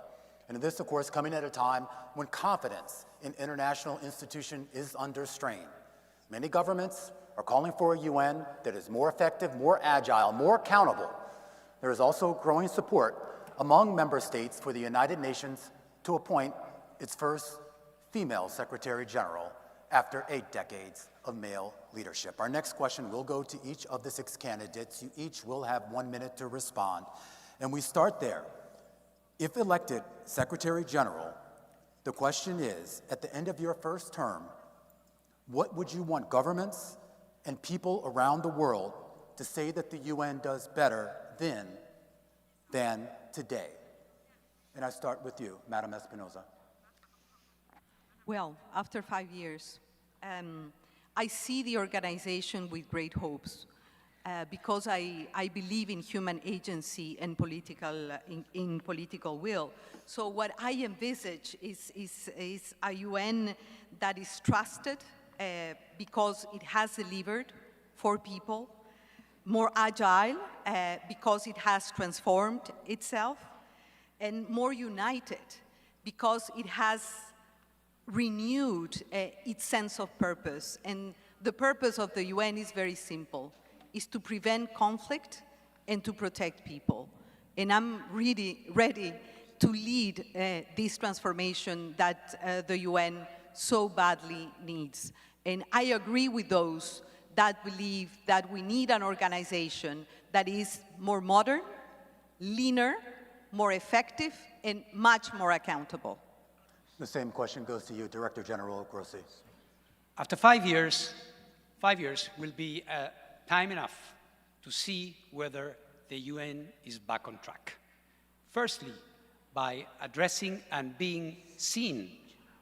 And this, of course, coming at a time when confidence in international institutions is under strain. Many governments are calling for a UN that is more effective, more agile, more accountable. There is also growing support among member states for the United Nations to appoint its first female Secretary General after 8 decades of male leadership. Our next question will go to each of the 6 candidates. You each will have 1 minute to respond. And we start there. If elected Secretary General, the question is, at the end of your first term, what would you want governments and people around the world to say that the UN does better then than today? And I start with you, Madam Espinosa. Well, after 5 years, I see the organization with great hopes because I believe in human agency and in political will. So what I envisage is a UN that is trusted because it has delivered for people, more agile because it has transformed itself, and more united because it has renewed its sense of purpose. And the purpose of the UN is very simple, is to prevent conflict and to protect people. And I'm really ready to lead this transformation that the UN so badly needs. And I agree with those that believe that we need an organization that is more modern, leaner, more effective, and much more accountable. The same question goes to you, Director General Grossi. After 5 years will be time enough to see whether the UN is back on track. Firstly, by addressing and being seen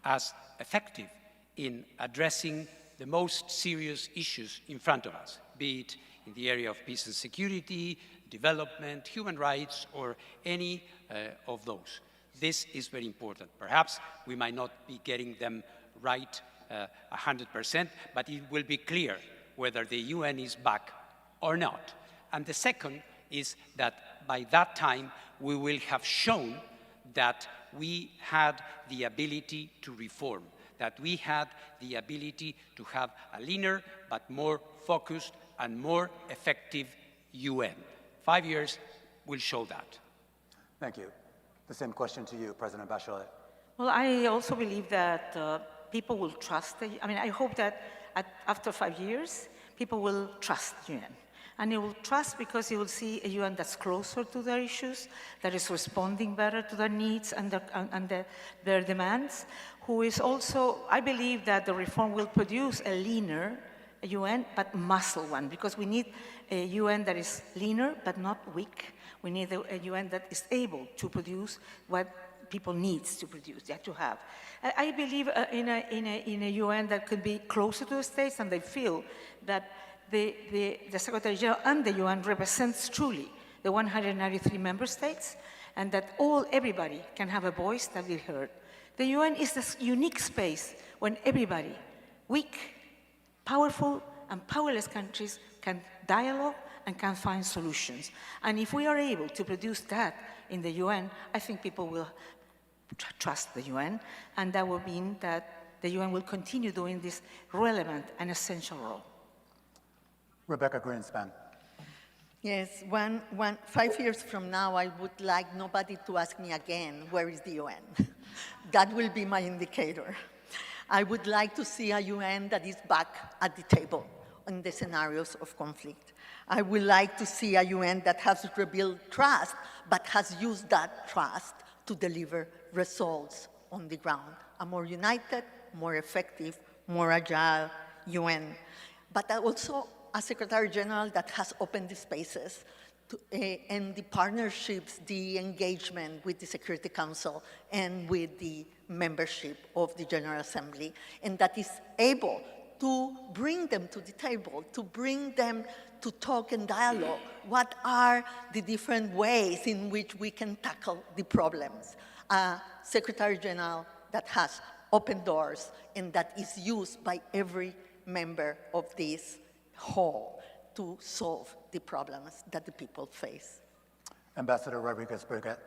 as effective in addressing the most serious issues in front of us, be it in the area of peace and security, development, human rights, or any of those. This is very important. Perhaps we might not be getting them right 100%, but it will be clear whether the UN is back or not. And the second is that by that time, we will have shown that we had the ability to reform, that we had the ability to have a leaner but more focused and more effective UN. 5 years will show that. Thank you. The same question to you, President Bachelet. Well, I also believe that people will trust I hope that after 5 years, people will trust the UN. And they will trust because they will see a UN that's closer to their issues, that is responding better to their needs and their demands, who is also, I believe that the reform will produce a leaner UN, but muscle one, because we need a UN that is leaner, but not weak. We need a UN that is able to produce what people need to produce, they have to have. I believe in a UN that could be closer to the states, and they feel that the Secretary General and the UN represents truly the 193 member states, and that everybody can have a voice that will be heard. The UN is this unique space when everybody, weak, powerful, and powerless countries can dialogue and can find solutions. And if we are able to produce that in the UN, I think people will trust the UN, and that will mean that the UN will continue doing this relevant and essential role. Rebecca Greenspan. Yes, 5 years from now, I would like nobody to ask me again, where is the UN? That will be my indicator. I would like to see a UN that is back at the table in the scenarios of conflict. I would like to see a UN that has rebuilt trust, but has used that trust to deliver results on the ground. A more united, more effective, more agile UN. But also a Secretary General that has opened the spaces and the partnerships, the engagement with the Security Council and with the membership of the General Assembly, and that is able to bring them to the table, to bring them to talk and dialogue. What are the different ways in which we can tackle the problems? A Secretary General that has open doors and that is used by every member of this hall to solve the problems that the people face. Ambassador Rodriguez-Burgett.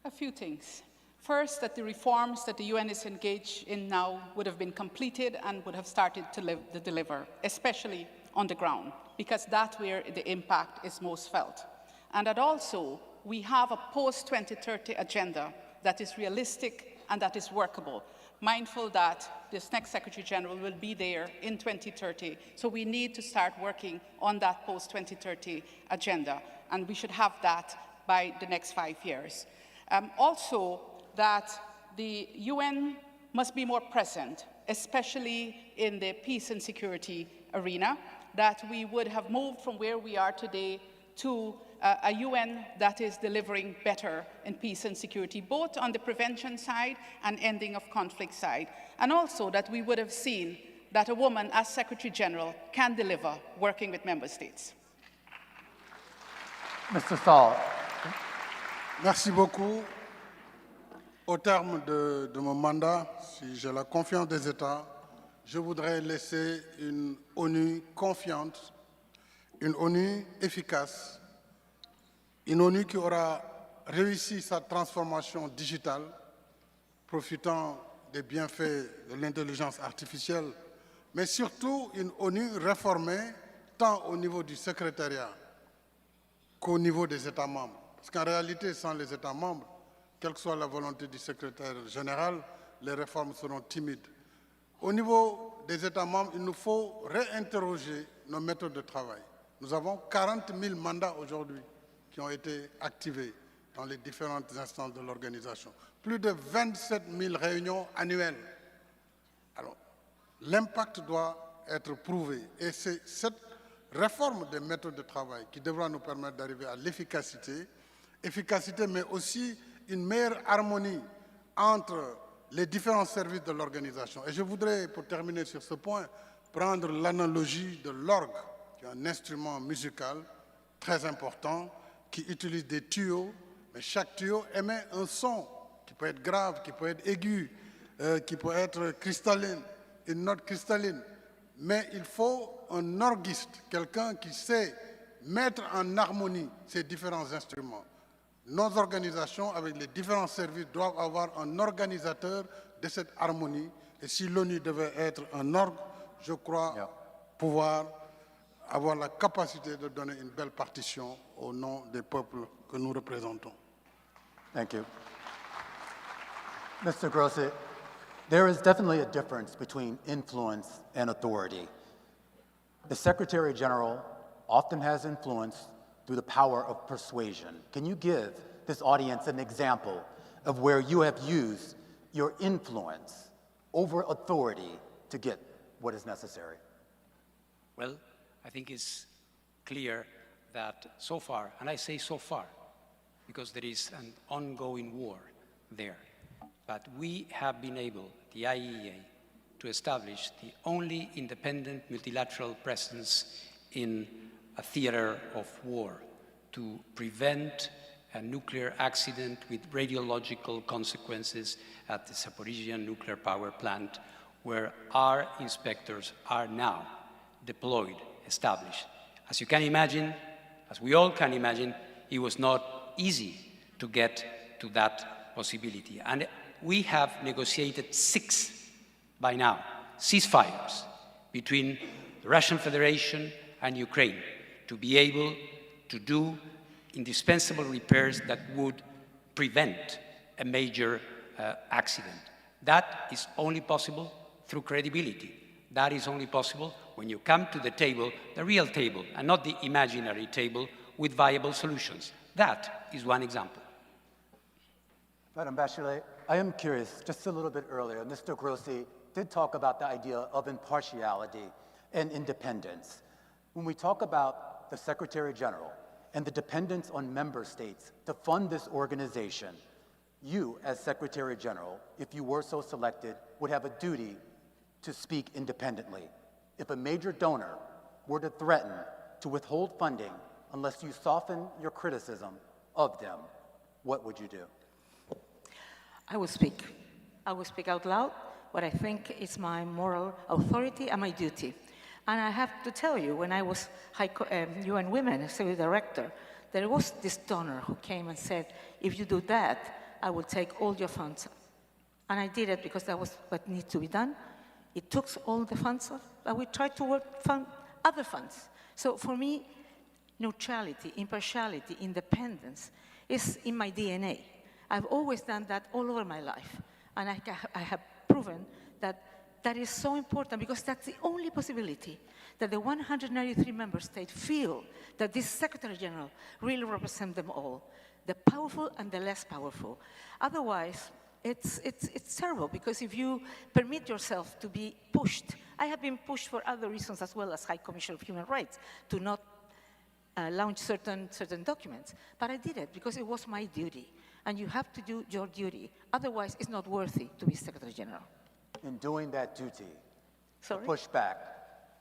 A few things. First, that the reforms that the UN is engaged in now would have been completed and would have started to deliver, especially on the ground, because that's where the impact is most felt. And that also we have a post-2030 agenda that is realistic and that is workable, mindful that this next Secretary General will be there in 2030. So we need to start working on that post-2030 agenda, and we should have that by the next 5 years. Also, that the UN must be more present, especially in the peace and security arena, that we would have moved from where we are today to a UN that is delivering better in peace and security, both on the prevention side and ending of conflict side. And also that we would have seen that a woman as Secretary General can deliver working with member states. Mr. Saul. Merci beaucoup. Au terme de mon mandat, si j'ai la confiance des États, je voudrais laisser une ONU confiante, une ONU efficace, une ONU qui aura réussi sa transformation digitale, profitant des bienfaits de l'intelligence artificielle, mais surtout une ONU réformée tant au niveau du secrétariat qu'au niveau des États membres. Parce qu'en réalité, sans les États membres, quelle que soit la volonté du secrétaire général, les réformes seront timides. Au niveau des États membres, il nous faut réinterroger nos méthodes de travail. Nous avons 40 000 mandats aujourd'hui qui ont été activés dans les différentes instances de l'organisation. Plus de 27 000 réunions annuelles. Alors, l'impact doit être prouvé. Et c'est cette réforme des méthodes de travail qui devra nous permettre d'arriver à l'efficacité, mais aussi une meilleure harmonie entre les différents services de l'organisation. Et je voudrais, pour terminer sur ce point, prendre l'analogie de l'orgue, qui est un instrument musical très important, qui utilise des tuyaux, mais chaque tuyau émet un son qui peut être grave, qui peut être aigu, qui peut être cristalline, une note cristalline. Mais il faut un orguiste, quelqu'un qui sait mettre en harmonie ces différents instruments. Nos organisations, avec les différents services, doivent avoir un organisateur de cette harmonie. Et si l'ONU devait être un orgue, je crois pouvoir avoir la capacité de donner une belle partition au nom des peuples que nous représentons. Thank you. Mr. Grossi, there is definitely a difference between influence and authority. The Secretary General often has influence through the power of persuasion. Can you give this audience an example of where you have used your influence over authority to get what is necessary? Well, I think it's clear that so far, and I say so far, because there is an ongoing war there, but we have been able, the IEA, to establish the only independent multilateral presence in a theater of war to prevent a nuclear accident with radiological consequences at the Zaporizhzhia nuclear power plant, where our inspectors are now deployed, established. As you can imagine, as we all can imagine, it was not easy to get to that possibility. And we have negotiated 6 by now, ceasefires between the Russian Federation and Ukraine to be able to do indispensable repairs that would prevent a major accident. That is only possible through credibility. That is only possible when you come to the table, the real table, and not the imaginary table with viable solutions. That is one example. Madam Bachelet, I am curious, just a little bit earlier, Mr. Grossi did talk about the idea of impartiality and independence. When we talk about the Secretary General and the dependence on member states to fund this organization, you, as Secretary General, if you were so selected, would have a duty to speak independently. If a major donor were to threaten to withhold funding unless you soften your criticism of them, what would you do? I will speak. I will speak out loud what I think is my moral authority and my duty. And I have to tell you, when I was UN Women Civil Director, there was this donor who came and said, if you do that, I will take all your funds. And I did it because that was what needed to be done. It took all the funds off, but we tried to fund other funds. So for me, neutrality, impartiality, independence is in my DNA. I've always done that all over my life. And I have proven that that is so important because that's the only possibility that the 193 member states feel that this Secretary General really represents them all, the powerful and the less powerful. Otherwise, it's terrible because if you permit yourself to be pushed, I have been pushed for other reasons as well as High Commissioner of Human Rights to not launch certain documents, but I did it because it was my duty. And you have to do your duty. Otherwise, it's not worthy to be Secretary General. In doing that duty, pushback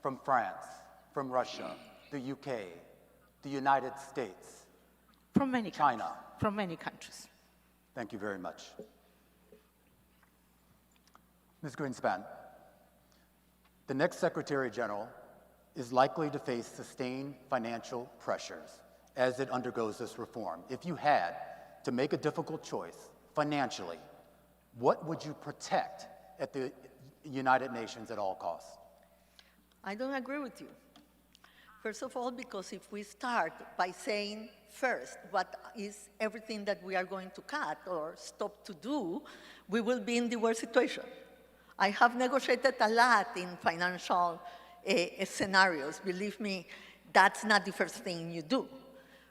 from France, from Russia, the UK, the United States, from many China. Countries. From many countries. Thank you very much. Ms. Greenspan, the next Secretary General is likely to face sustained financial pressures as it undergoes this reform. If you had to make a difficult choice financially, what would you protect at the United Nations at all costs? I don't agree with you. First of all, because if we start by saying first what is everything that we are going to cut or stop to do, we will be in the worst situation. I have negotiated a lot in financial scenarios. Believe me, that's not the first thing you do.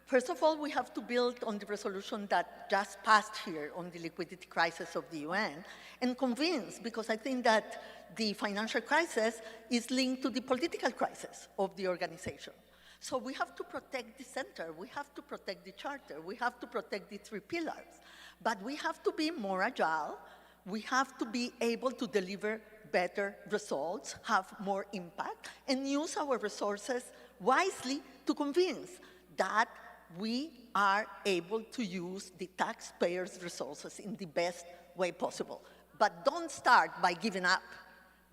First of all, we have to build on the resolution that just passed here on the liquidity crisis of the UN and convince, because I think that the financial crisis is linked to the political crisis of the organization. So we have to protect the center, we have to protect the charter, we have to protect the 3 pillars, but we have to be more agile, we have to be able to deliver better results, have more impact, and use our resources wisely to convince that we are able to use the taxpayers' resources in the best way possible. But don't start by giving up.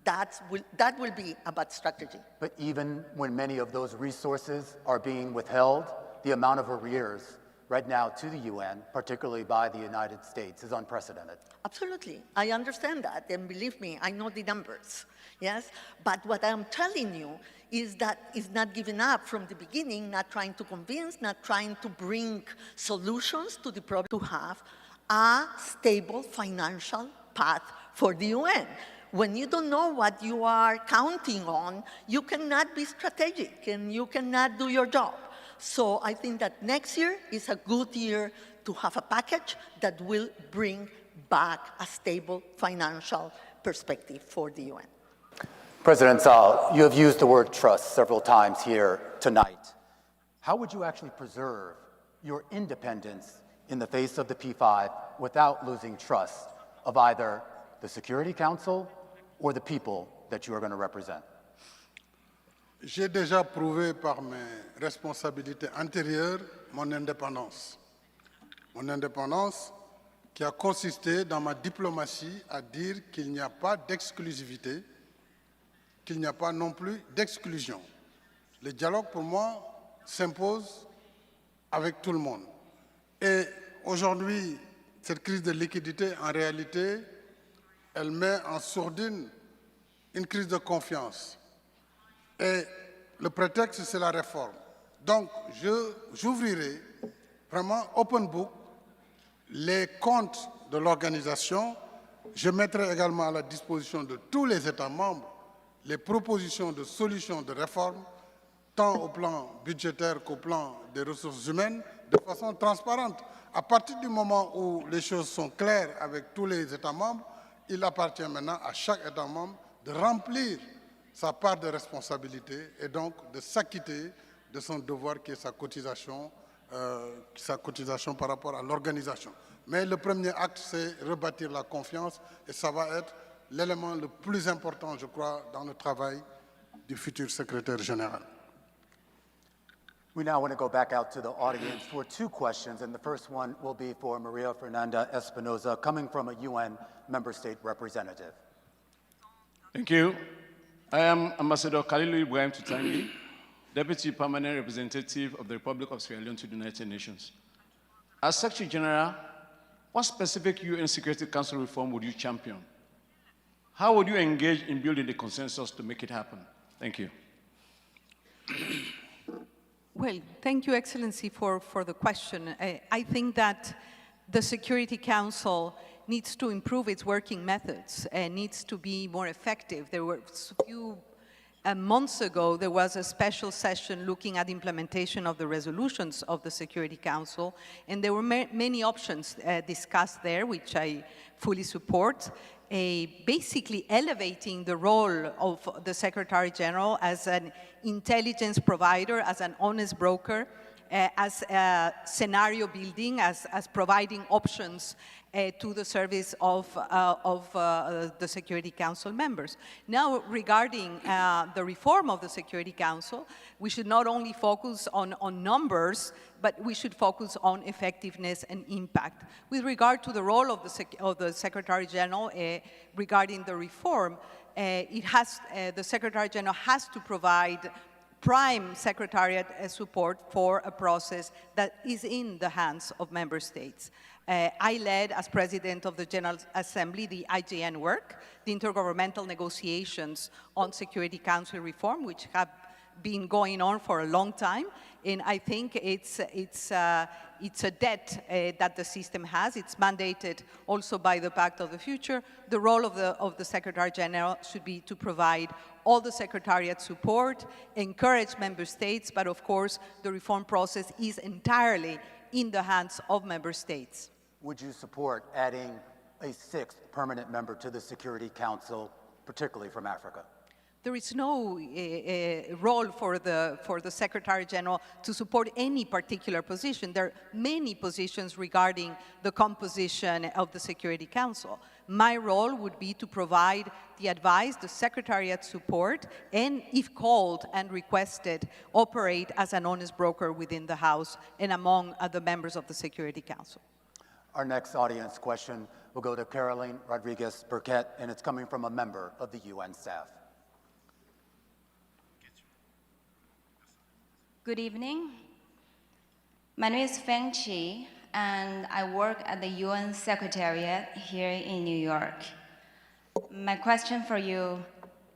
That will be a bad strategy. But even when many of those resources are being withheld, the amount of arrears right now to the UN, particularly by the United States, is unprecedented. Absolutely. I understand that, and believe me, I know the numbers, yes? But what I'm telling you is that it's not giving up from the beginning, not trying to convince, not trying to bring solutions to the problem, to have a stable financial path for the UN. When you don't know what you are counting on, you cannot be strategic and you cannot do your job. So I think that next year is a good year to have a package that will bring back a stable financial perspective for the UN. President Zal, you have used the word trust several times here tonight. How would you actually preserve your independence in the face of the P5 without losing trust of either the Security Council or the people that you are going to represent? J'ai déjà prouvé par mes responsabilités antérieures mon indépendance. Mon indépendance qui a consisté dans ma diplomatie à dire qu'il n'y a pas d'exclusivité, qu'il n'y a pas non plus d'exclusion. Le dialogue, pour moi, s'impose avec tout le monde. Et aujourd'hui, cette crise de liquidité, en réalité, elle met en sourdine une crise de confiance. Et le prétexte, c'est la réforme. Donc, j'ouvrirai vraiment open book les comptes de l'organisation. Je mettrai également à la disposition de tous les États membres les propositions de solutions de réforme, tant au plan budgétaire qu'au plan des ressources humaines, de façon transparente. À partir du moment où les choses sont claires avec tous les États membres, il appartient maintenant à chaque État membre de remplir sa part de responsabilité et donc de s'acquitter de son devoir qui est sa cotisation par rapport à l'organisation. Mais le premier acte, c'est rebâtir la confiance et ça va être l'élément le plus important, je crois, dans le travail du futur secrétaire général. We now want to go back out to the audience for two questions, and the first one will be for Maria Fernanda Espinosa, coming from a UN member state representative. Thank you. I am Ambassador Kalilu Ibrahim Tutangi, Deputy Permanent Representative of the Republic of Sierra Leone to the United Nations. As Secretary General, what specific UN Security Council reform would you champion? How would you engage in building the consensus to make it happen? Thank you. Well, thank you, Excellency, for the question. I think that the Security Council needs to improve its working methods and needs to be more effective. There were a few months ago, there was a special session looking at implementation of the resolutions of the Security Council, and there were many options discussed there, which I fully support. Basically elevating the role of the Secretary General as an intelligence provider, as an honest broker, as scenario building, as providing options to the service of the Security Council members. Now, regarding the reform of the Security Council, we should not only focus on numbers, but we should focus on effectiveness and impact. With regard to the role of the Secretary General regarding the reform, the Secretary General has to provide prime secretariat support for a process that is in the hands of member states. I led, as President of the General Assembly, the IGN work, the intergovernmental negotiations on Security Council reform, which have been going on for a long time, and I think it's a debt that the system has. It's mandated also by the Pact of the Future. The role of the Secretary General should be to provide all the Secretariat support, encourage member states, but of course the reform process is entirely in the hands of member states. Would you support adding a sixth permanent member to the Security Council, particularly from Africa? There is no role for the Secretary General to support any particular position. There are many positions regarding the composition of the Security Council. My role would be to provide the advice, the Secretariat support, and if called and requested, operate as an honest broker within the House and among the members of the Security Council. Our next audience question will go to Caroline Rodriguez Burkett, and it's coming from a member of the UN staff. Good evening. My name is Feng Qi, and I work at the UN Secretariat here in New York. My question for you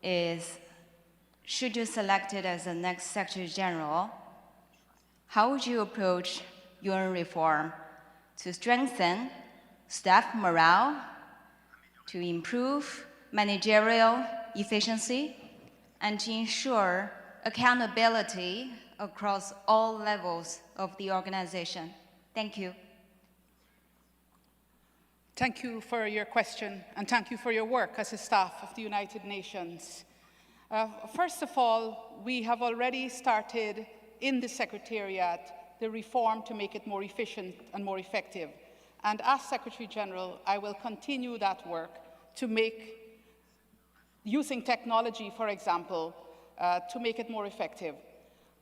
is, should you select it as the next Secretary General, how would you approach UN reform to strengthen staff morale, to improve managerial efficiency, and to ensure accountability across all levels of the organization? Thank you. Thank you for your question, and thank you for your work as a staff of the United Nations. First of all, we have already started in the Secretariat the reform to make it more efficient and more effective. And as Secretary General, I will continue that work to make, using technology, for example, to make it more effective.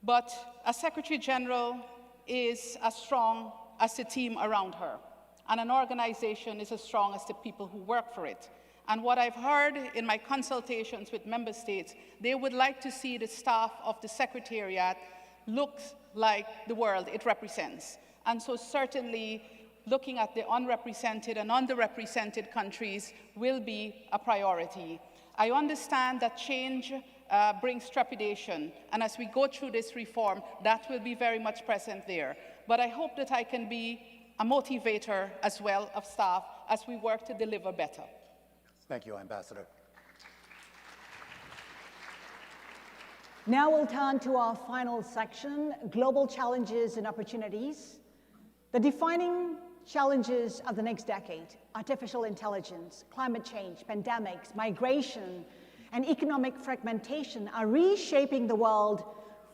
But a Secretary General is as strong as the team around her, and an organization is as strong as the people who work for it. And what I've heard in my consultations with member states, they would like to see the staff of the Secretariat look like the world it represents. And so certainly looking at the unrepresented and underrepresented countries will be a priority. I understand that change brings trepidation, and as we go through this reform, that will be very much present there. But I hope that I can be a motivator as well of staff as we work to deliver better. Thank you, Ambassador. Now we'll turn to our final section, Global Challenges and Opportunities. The defining challenges of the next decade, artificial intelligence, climate change, pandemics, migration, and economic fragmentation are reshaping the world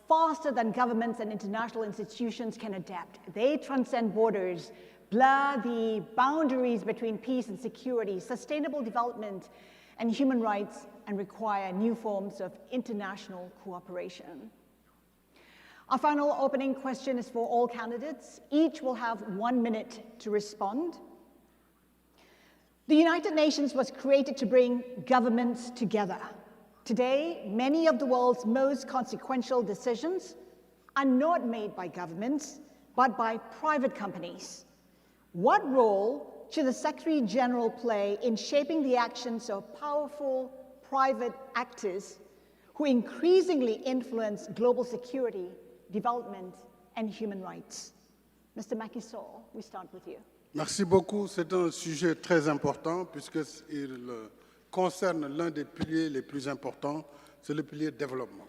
faster than governments and international institutions can adapt. They transcend borders, blur the boundaries between peace and security, sustainable development, and human rights, and require new forms of international cooperation. Our final opening question is for all candidates. Each will have 1 minute to respond. The United Nations was created to bring governments together. Today, many of the world's most consequential decisions are not made by governments, but by private companies. What role should the Secretary General play in shaping the actions of powerful private actors who increasingly influence global security, development, and human rights? Mr. Macky Sall, we start with you. Merci beaucoup. C'est un sujet très important puisqu'il concerne l'un des piliers les plus importants, c'est le pilier développement.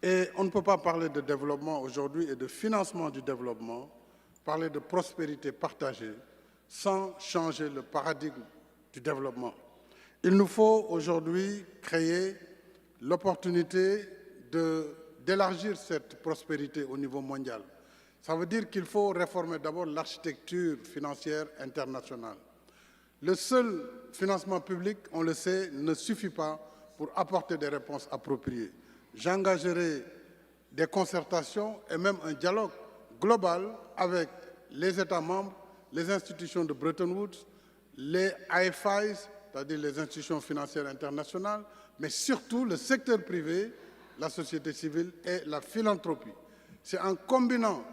Et on ne peut pas parler de développement aujourd'hui et de financement du développement, parler de prospérité partagée, sans changer le paradigme du développement. Il nous faut aujourd'hui créer l'opportunité d'élargir cette prospérité au niveau mondial. Ça veut dire qu'il faut réformer d'abord l'architecture financière internationale. Le seul financement public, on le sait, ne suffit pas pour apporter des réponses appropriées. J'engagerai des concertations et même un dialogue global avec les États membres, les institutions de Bretton Woods, les IFIs, c'est-à-dire les institutions financières internationales, mais surtout le secteur privé, la société civile et la philanthropie. C'est en combinant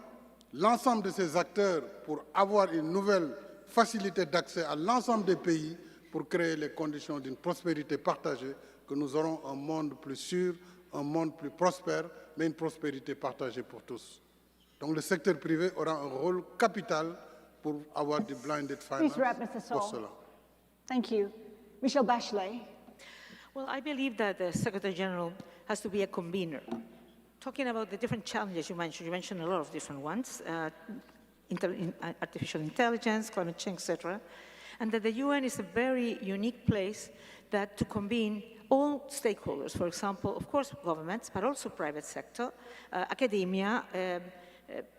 l'ensemble de ces acteurs pour avoir une nouvelle facilité d'accès à l'ensemble des pays pour créer les conditions d'une prospérité partagée que nous aurons un monde plus sûr, un monde plus prospère, mais une prospérité partagée pour tous. Donc le secteur privé aura un rôle capital pour avoir du blinded finance pour cela. Thank you. Michelle Bachelet. Well, I believe that the Secretary General has to be a convener. Talking about the different challenges you mentioned a lot of different ones, artificial intelligence, climate change, etc., and that the UN is a very unique place to convene all stakeholders, for example, of course, governments, but also private sector, academia,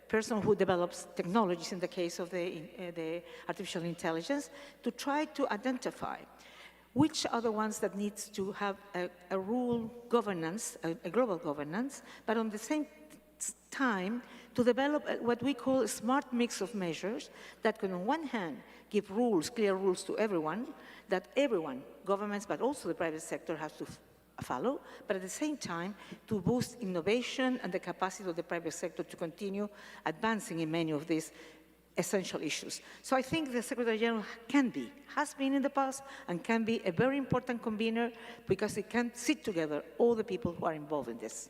person who develops technologies in the case of the artificial intelligence, to try to identify which are the ones that needs to have a rule governance, a global governance, but on the same time to develop what we call a smart mix of measures that can on one hand give rules, clear rules to everyone, that everyone, governments, but also the private sector has to follow, but at the same time to boost innovation and the capacity of the private sector to continue advancing in many of these essential issues. So I think the Secretary General has been in the past, and can be a very important convener because it can sit together all the people who are involved in this.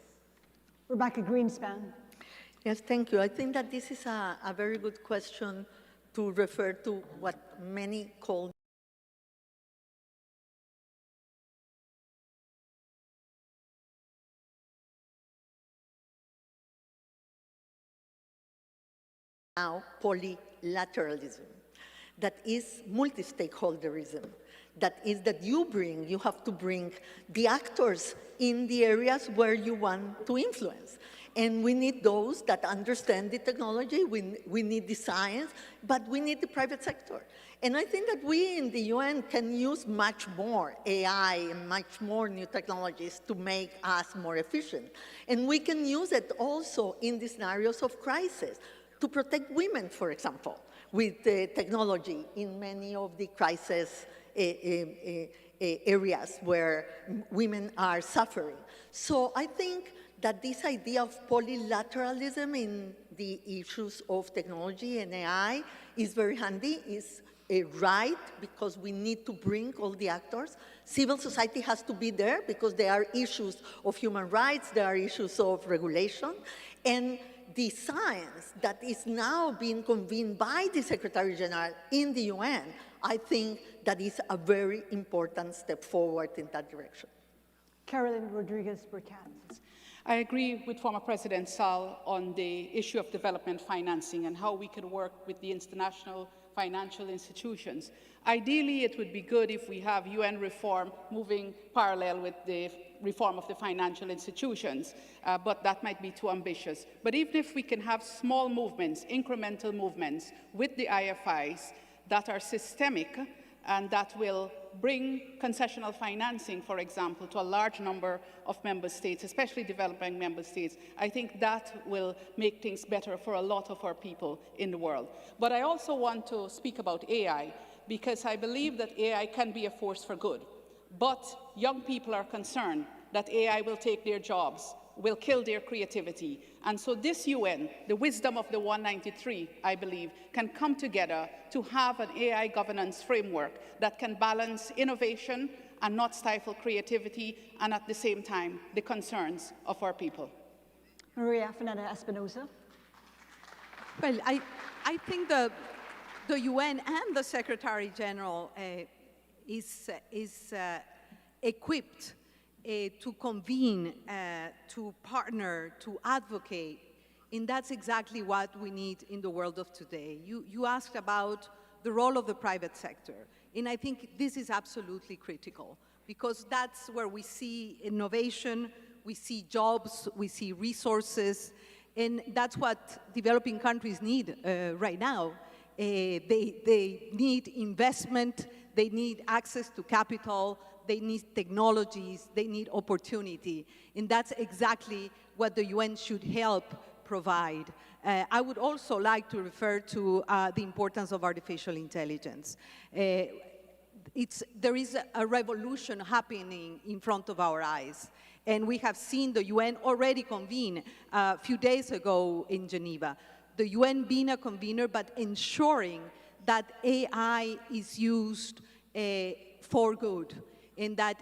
Rebecca Greenspan. Yes, thank you. I think that this is a very good question to refer to what many call now polylateralism. that is multi-stakeholderism. That is that you have to bring the actors in the areas where you want to influence. And we need those that understand the technology, we need the science, but we need the private sector. And I think that we in the UN can use much more AI and much more new technologies to make us more efficient. And we can use it also in the scenarios of crisis to protect women, for example, with technology in many of the crisis areas where women are suffering. So I think that this idea of polylateralism in the issues of technology and AI is very handy, is right, because we need to bring all the actors. Civil society has to be there because there are issues of human rights, there are issues of regulation, and the science that is now being convened by the Secretary General in the UN, I think that is a very important step forward in that direction. Carolyn Rodriguez-Burkett. I agree with former President Sall on the issue of development financing and how we could work with the international financial institutions. Ideally, it would be good if we have UN reform moving parallel with the reform of the financial institutions, but that might be too ambitious. But even if we can have small movements, incremental movements with the IFIs that are systemic and that will bring concessional financing, for example, to a large number of member states, especially developing member states, I think that will make things better for a lot of our people in the world. But I also want to speak about AI, because I believe that AI can be a force for good. But young people are concerned that AI will take their jobs, will kill their creativity. And so this UN, the wisdom of the 193, I believe, can come together to have an AI governance framework that can balance innovation and not stifle creativity, and at the same time, the concerns of our people. Maria Fernanda-Espinosa. Well, I think the UN and the Secretary General is equipped to convene, to partner, to advocate, and that's exactly what we need in the world of today. You asked about the role of the private sector, and I think this is absolutely critical, because that's where we see innovation, we see jobs, we see resources, and that's what developing countries need right now. They need investment, they need access to capital, they need technologies, they need opportunity, and that's exactly what the UN should help provide. I would also like to refer to the importance of artificial intelligence. There is a revolution happening in front of our eyes, and we have seen the UN already convene a few days ago in Geneva. The UN being a convener, but ensuring that AI is used for good, and that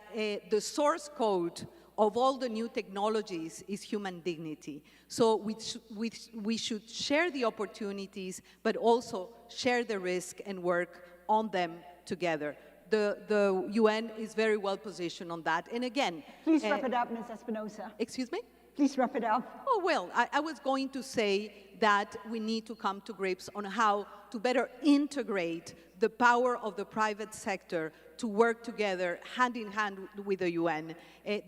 the source code of all the new technologies is human dignity. So we should share the opportunities, but also share the risk and work on them together. The UN is very well positioned on that. And again— Please wrap it up, Ms. Espinosa. Excuse me? Please wrap it up. Oh, well, I was going to say that we need to come to grips on how to better integrate the power of the private sector to work together hand in hand with the UN.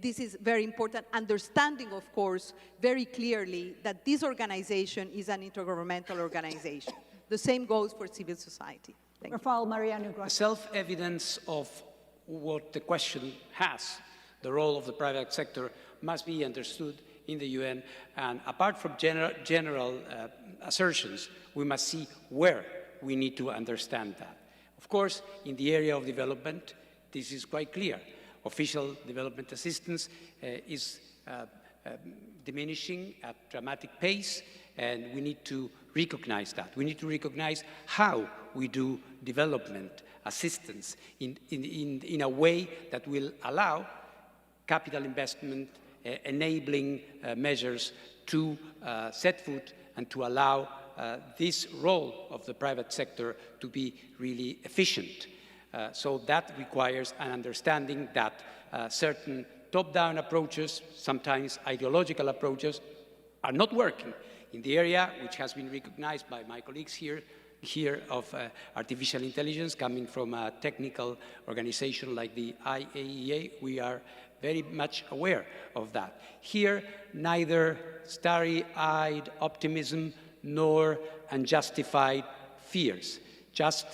This is very important, understanding, of course, very clearly that this organization is an intergovernmental organization. The same goes for civil society. Rafael Mariano Grossi. Self-evidence of what the question has, the role of the private sector, must be understood in the UN, and apart from general assertions, we must see where we need to understand that. Of course, in the area of development, this is quite clear. Official development assistance is diminishing at dramatic pace, and we need to recognize that. We need to recognize how we do development assistance in a way that will allow capital investment, enabling measures to set foot and to allow this role of the private sector to be really efficient. So that requires an understanding that certain top-down approaches, sometimes ideological approaches, are not working. In the area which has been recognized by my colleagues here, here of artificial intelligence coming from a technical organization like the IAEA. We are very much aware of that. Here, neither starry-eyed optimism nor unjustified fears, just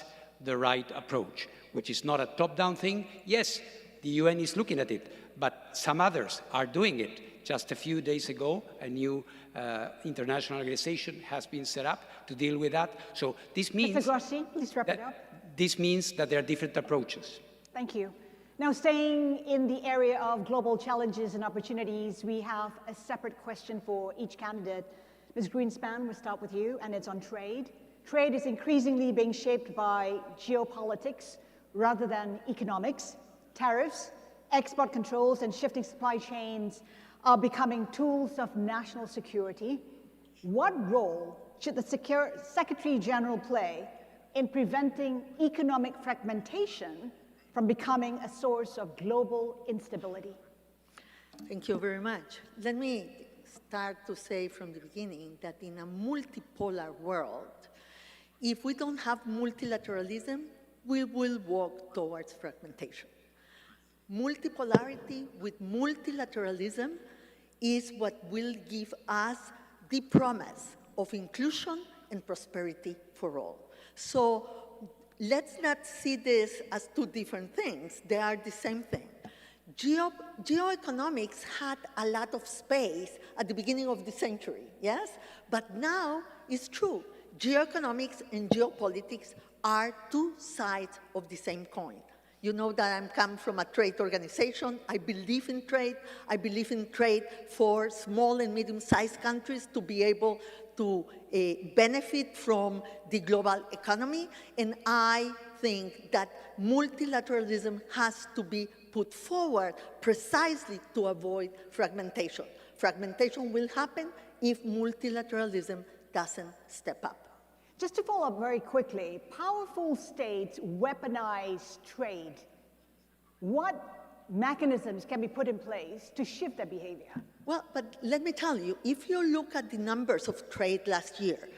the right approach, which is not a top-down thing. Yes, the UN is looking at it, but some others are doing it. Just a few days ago, a new international organization has been set up to deal with that. So this means, Mr. Grossi, please wrap it up. This means that there are different approaches. Thank you. Now, staying in the area of global challenges and opportunities, we have a separate question for each candidate. Ms. Greenspan, we'll start with you, and it's on trade. Trade is increasingly being shaped by geopolitics rather than economics. Tariffs, export controls, and shifting supply chains are becoming tools of national security. What role should the Secretary General play in preventing economic fragmentation from becoming a source of global instability? Thank you very much. Let me start to say from the beginning that in a multipolar world, if we don't have multilateralism, we will walk towards fragmentation. Multipolarity with multilateralism is what will give us the promise of inclusion and prosperity for all. So let's not see this as two different things. They are the same thing. Geoeconomics had a lot of space at the beginning of the century, yes? But now it's true. Geoeconomics and geopolitics are two sides of the same coin. You know that I come from a trade organization. I believe in trade. I believe in trade for small and medium-sized countries to be able to benefit from the global economy. And I think that multilateralism has to be put forward precisely to avoid fragmentation. Fragmentation will happen if multilateralism doesn't step up. Just to follow up very quickly, powerful states weaponize trade. What mechanisms can be put in place to shift that behavior? Well, but let me tell you, if you look at the numbers of trade last year,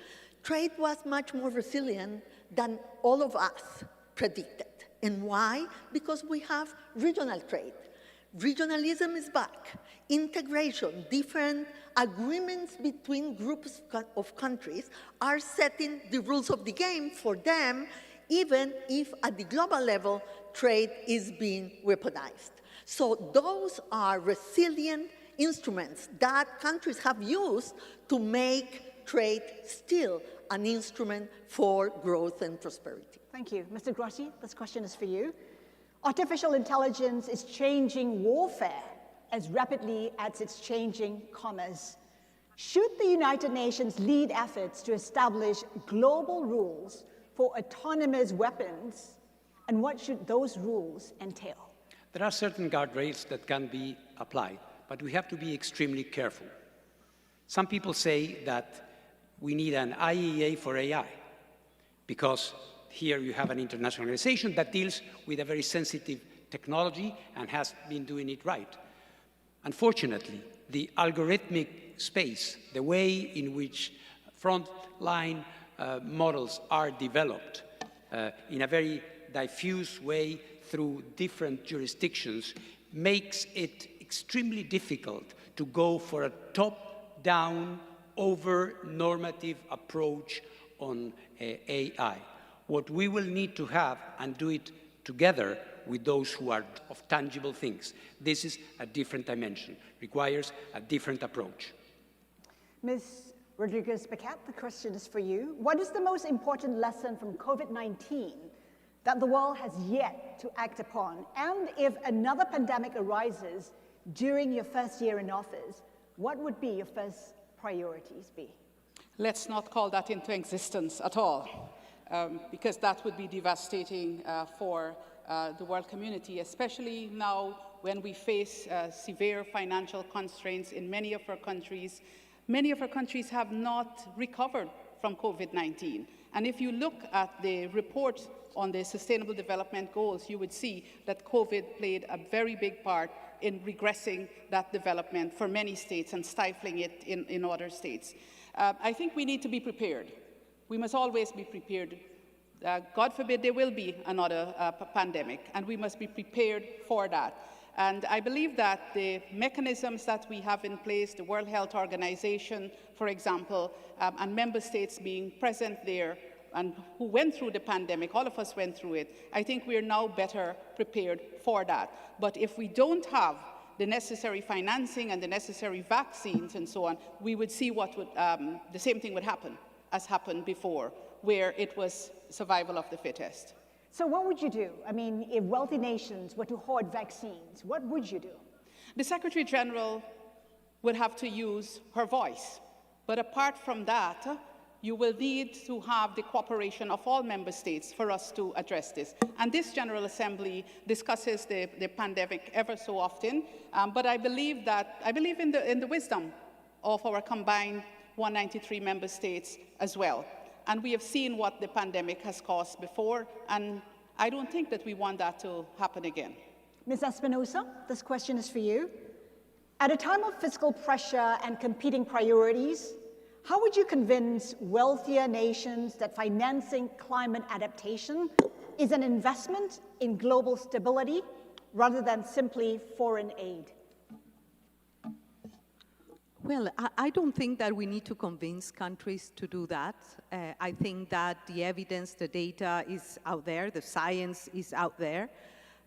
trade was much more resilient than all of us predicted. And why? Because we have regional trade. Regionalism is back. Integration, different agreements between groups of countries are setting the rules of the game for them, even if at the global level, trade is being weaponized. So those are resilient instruments that countries have used to make trade still an instrument for growth and prosperity. Thank you. Mr. Grossi, this question is for you. Artificial intelligence is changing warfare as rapidly as it's changing commerce. Should the United Nations lead efforts to establish global rules for autonomous weapons, and what should those rules entail? There are certain guardrails that can be applied, but we have to be extremely careful. Some people say that we need an IAEA for AI, because here you have an international organization that deals with a very sensitive technology and has been doing it right. Unfortunately, the algorithmic space, the way in which frontline models are developed in a very diffuse way through different jurisdictions makes it extremely difficult to go for a top-down, over-normative approach on AI. What we will need to have, and do it together with those who are of tangible things. This is a different dimension, requires a different approach. Ms. Rodriguez-Paquette, the question is for you. What is the most important lesson from COVID-19 that the world has yet to act upon? And if another pandemic arises during your first year in office, what would be your first priorities be? Let's not call that into existence at all, because that would be devastating for the world community, especially now when we face severe financial constraints in many of our countries. Many of our countries have not recovered from COVID-19. And if you look at the report on the Sustainable Development Goals, you would see that COVID played a very big part in regressing that development for many states and stifling it in other states. I think we need to be prepared. We must always be prepared. God forbid there will be another pandemic, and we must be prepared for that. And I believe that the mechanisms that we have in place, the World Health Organization, for example, and member states being present there, and who went through the pandemic, all of us went through it, I think we are now better prepared for that. But if we don't have the necessary financing and the necessary vaccines and so on, we would see what would, the same thing would happen as happened before, where it was survival of the fittest. So what would you do? I mean, if wealthy nations were to hoard vaccines, what would you do? The Secretary General would have to use her voice. But apart from that, you will need to have the cooperation of all member states for us to address this. And this General Assembly discusses the pandemic ever so often, but I believe in the wisdom of our combined 193 member states as well. And we have seen what the pandemic has caused before, and I don't think that we want that to happen again. Ms. Espinosa, this question is for you. At a time of fiscal pressure and competing priorities, how would you convince wealthier nations that financing climate adaptation is an investment in global stability rather than simply foreign aid? Well, I don't think that we need to convince countries to do that. I think that the evidence, the data is out there, the science is out there.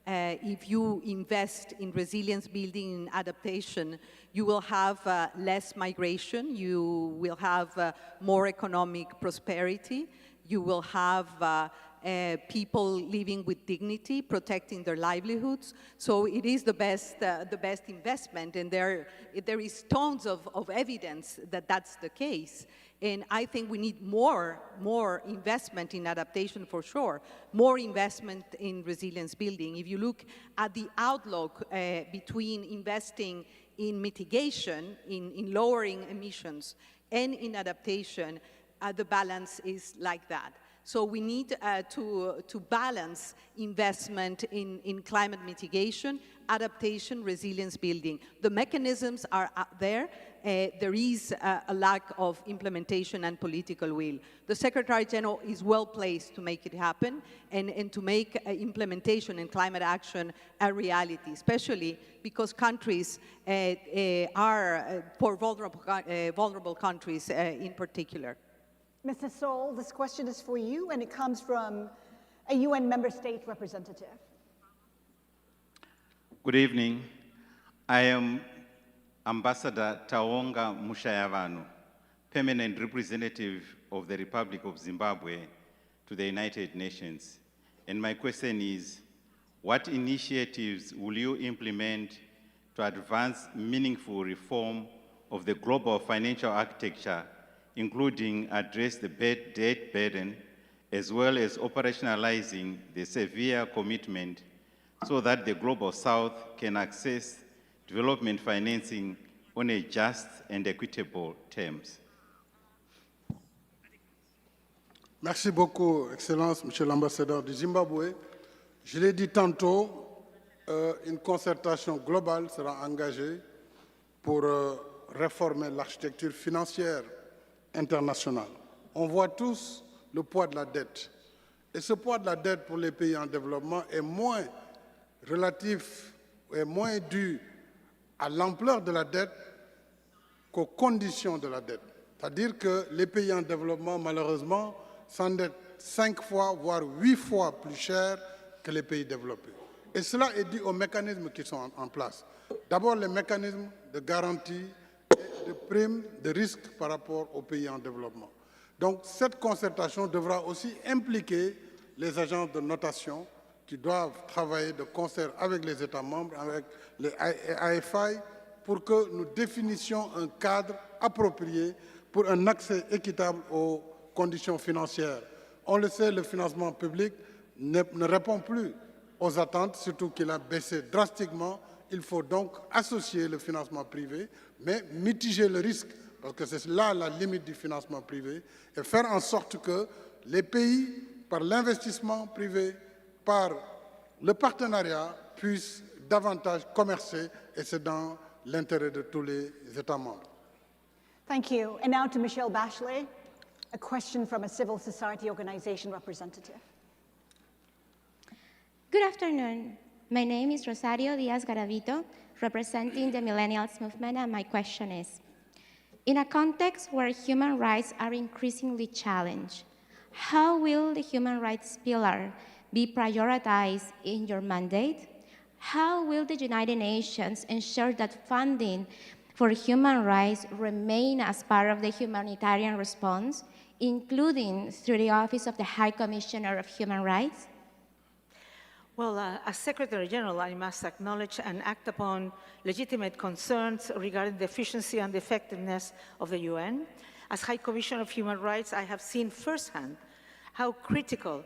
If you invest in resilience building and adaptation, you will have less migration, you will have more economic prosperity, you will have people living with dignity, protecting their livelihoods. So it is the best investment, and there is tons of evidence that that's the case. And I think we need more investment in adaptation for sure, more investment in resilience building. If you look at the outlook between investing in mitigation, in lowering emissions, and in adaptation, the balance is like that. So we need to balance investment in climate mitigation, adaptation, resilience building. The mechanisms are out there. There is a lack of implementation and political will. The Secretary General is well placed to make it happen and to make implementation and climate action a reality, especially because countries are for vulnerable countries in particular. Mr. Sol, this question is for you, and it comes from a UN member state representative. Good evening. I am Ambassador Taonga Mushayavano, permanent representative of the Republic of Zimbabwe to the United Nations. And my question is, what initiatives will you implement to advance meaningful reform of the global financial architecture, including address the debt burden, as well as operationalizing the severe commitment so that the Global South can access development financing on a just and equitable terms? Merci beaucoup, Excellence, Monsieur l'Ambassadeur du Zimbabwe. Je l'ai dit tantôt, une concertation globale sera engagée pour réformer l'architecture financière internationale. On voit tous le poids de la dette. Et ce poids de la dette pour les pays en développement est moins relatif, est moins dû à l'ampleur de la dette qu'aux conditions de la dette. C'est-à-dire que les pays en développement, malheureusement, s'endettent 5 fois, voire 8 fois plus cher que les pays développés. Et cela est dû aux mécanismes qui sont en place. D'abord, les mécanismes de garantie et de primes de risque par rapport aux pays en développement. Donc, cette concertation devra aussi impliquer les agences de notation qui doivent travailler de concert avec les États membres, avec les AFI, pour que nous définissions un cadre approprié pour un accès équitable aux conditions financières. On le sait, le financement public ne répond plus aux attentes, surtout qu'il a baissé drastiquement. Il faut donc associer le financement privé, mais mitiger le risque, parce que c'est là la limite du financement privé, et faire en sorte que les pays, par l'investissement privé, par le partenariat, puissent davantage commercer, et c'est dans l'intérêt de tous les États membres. Thank you. And now to Michelle Bachelet. A question from a civil society organization representative. Good afternoon. My name is Rosario Diaz Garavito, representing the Millennials Movement, and my question is, in a context where human rights are increasingly challenged, how will the human rights pillar be prioritized in your mandate? How will the United Nations ensure that funding for human rights remain as part of the humanitarian response, including through the Office of the High Commissioner of Human Rights? Well, as Secretary General, I must acknowledge and act upon legitimate concerns regarding the efficiency and the effectiveness of the UN. As High Commissioner of Human Rights, I have seen firsthand how critical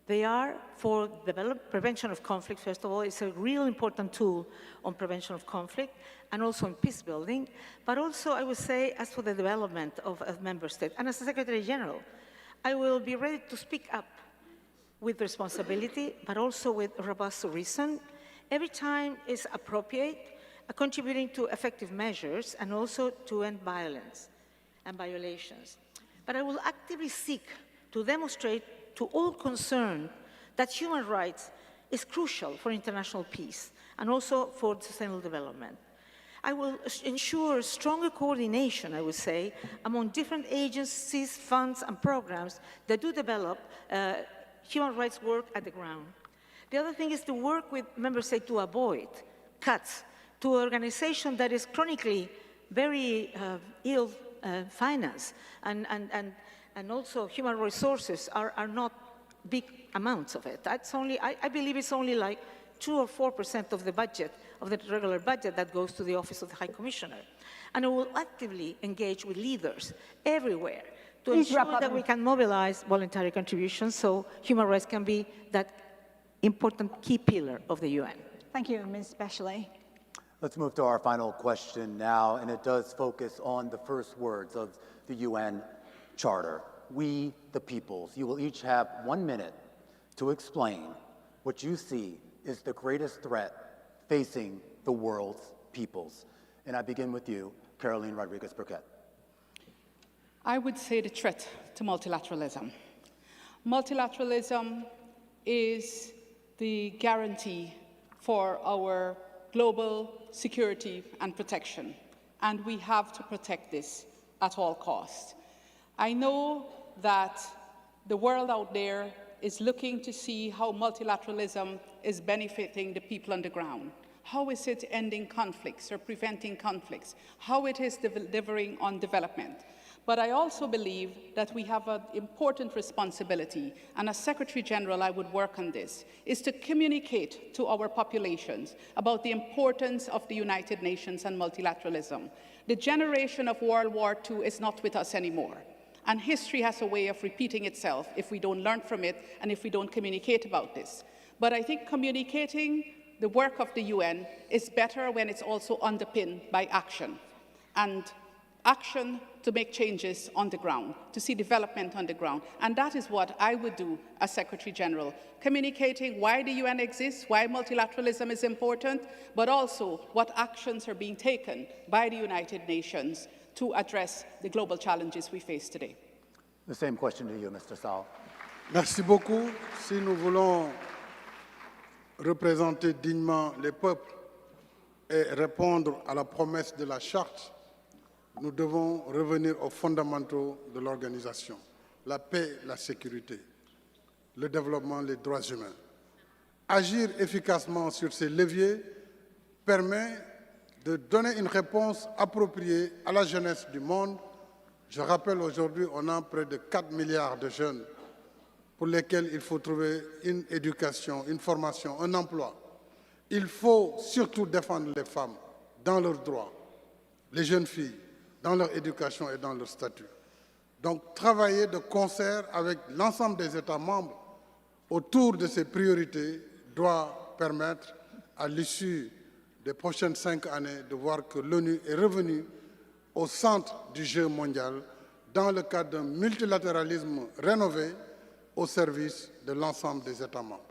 they are for the prevention of conflict. First of all, it's a real important tool on prevention of conflict and also on peace building, but also, I would say, as for the development of member states. And as a Secretary General, I will be ready to speak up with responsibility, but also with robust reason, every time is appropriate, contributing to effective measures and also to end violence and violations. But I will actively seek to demonstrate to all concerned that human rights is crucial for international peace and also for sustainable development. I will ensure stronger coordination, I would say, among different agencies, funds, and programs that do develop human rights work at the ground. The other thing is to work with member states to avoid cuts to an organization that is chronically very ill financed, and also human resources are not big amounts of it. That's only, I believe it's only like 2 or 4% of the budget, of the regular budget that goes to the Office of the High Commissioner. And I will actively engage with leaders everywhere to ensure that we can mobilize voluntary contributions so human rights can be that important key pillar of the UN. Thank you, Ms. Bachelet. Let's move to our final question now, and it does focus on the first words of the UN Charter. We, the peoples. You will each have 1 minute to explain what you see is the greatest threat facing the world's peoples. And I begin with you, Caroline Rodriguez-Burkett. I would say the threat to multilateralism. Multilateralism is the guarantee for our global security and protection, and we have to protect this at all costs. I know that the world out there is looking to see how multilateralism is benefiting the people on the ground. How is it ending conflicts or preventing conflicts? How it is delivering on development? But I also believe that we have an important responsibility, and as Secretary General I would work on this, is to communicate to our populations about the importance of the United Nations and multilateralism. The generation of World War II is not with us anymore, and history has a way of repeating itself if we don't learn from it and if we don't communicate about this. But I think communicating the work of the UN is better when it's also underpinned by action, and action to make changes on the ground, to see development on the ground. And that is what I would do as Secretary General, communicating why the UN exists, why multilateralism is important, but also what actions are being taken by the United Nations to address the global challenges we face today. The same question to you, Mr. Sall. Merci beaucoup. Si nous voulons représenter dignement les peuples et répondre à la promesse de la Charte, nous devons revenir aux fondamentaux de l'organisation, la paix, la sécurité, le développement, les droits humains. Agir efficacement sur ces leviers permet de donner une réponse appropriée à la jeunesse du monde. Je rappelle aujourd'hui, on a près de 4 milliards de jeunes pour lesquels il faut trouver une éducation, une formation, un emploi. Il faut surtout défendre les femmes dans leurs droits, les jeunes filles, dans leur éducation et dans leur statut. Donc, travailler de concert avec l'ensemble des États membres autour de ces priorités doit permettre, à l'issue des prochaines 5 années, de voir que l'ONU est revenue au centre du jeu mondial dans le cadre d'un multilatéralisme rénové au service de l'ensemble des États membres.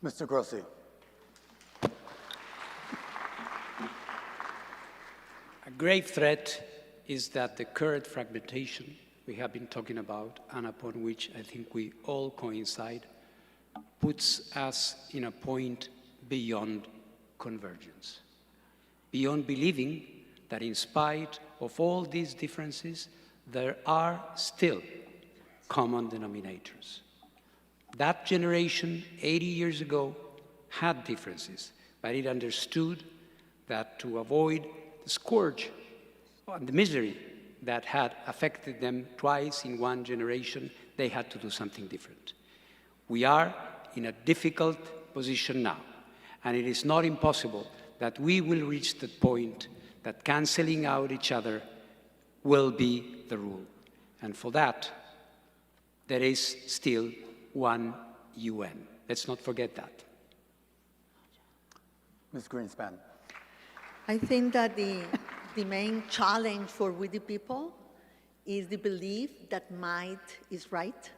Mr. Grossi. A grave threat is that the current fragmentation we have been talking about and upon which I think we all coincide, puts us in a point beyond convergence, beyond believing that in spite of all these differences, there are still common denominators. That generation 80 years ago had differences, but it understood that to avoid the scourge and the misery that had affected them twice in one generation, they had to do something different. We are in a difficult position now, and it is not impossible that we will reach the point that canceling out each other will be the rule. And for that, there is still one UN. Let's not forget that. Ms. Greenspan. I think that the main challenge for we the people is the belief that might is right,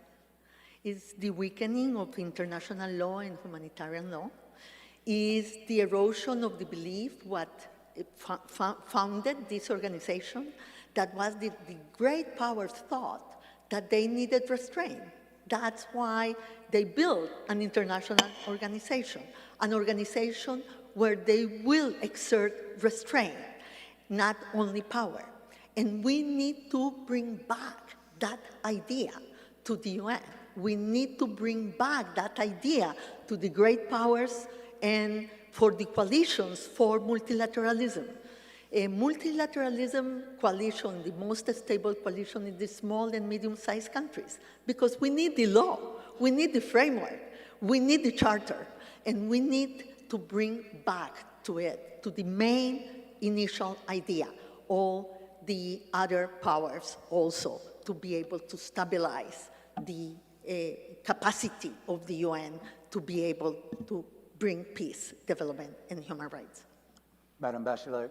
is the weakening of international law and humanitarian law, is the erosion of the belief what founded this organization, that was the great powers thought that they needed restraint. That's why they built an international organization where they will exert restraint, not only power. And we need to bring back that idea to the UN. We need to bring back that idea to the great powers and for the coalitions for multilateralism. A multilateralism coalition, the most stable coalition in the small and medium-sized countries, because we need the law, we need the framework, we need the charter, and we need to bring back to it, to the main initial idea, all the other powers also to be able to stabilize the capacity of the UN to be able to bring peace, development, and human rights. Madam Bachelet.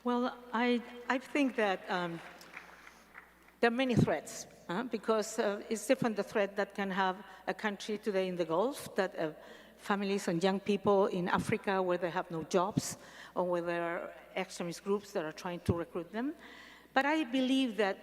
Well, I think that there are many threats, because it's different the threat that can have a country today in the Gulf, that families and young people in Africa where they have no jobs, or where there are extremist groups that are trying to recruit them. But I believe that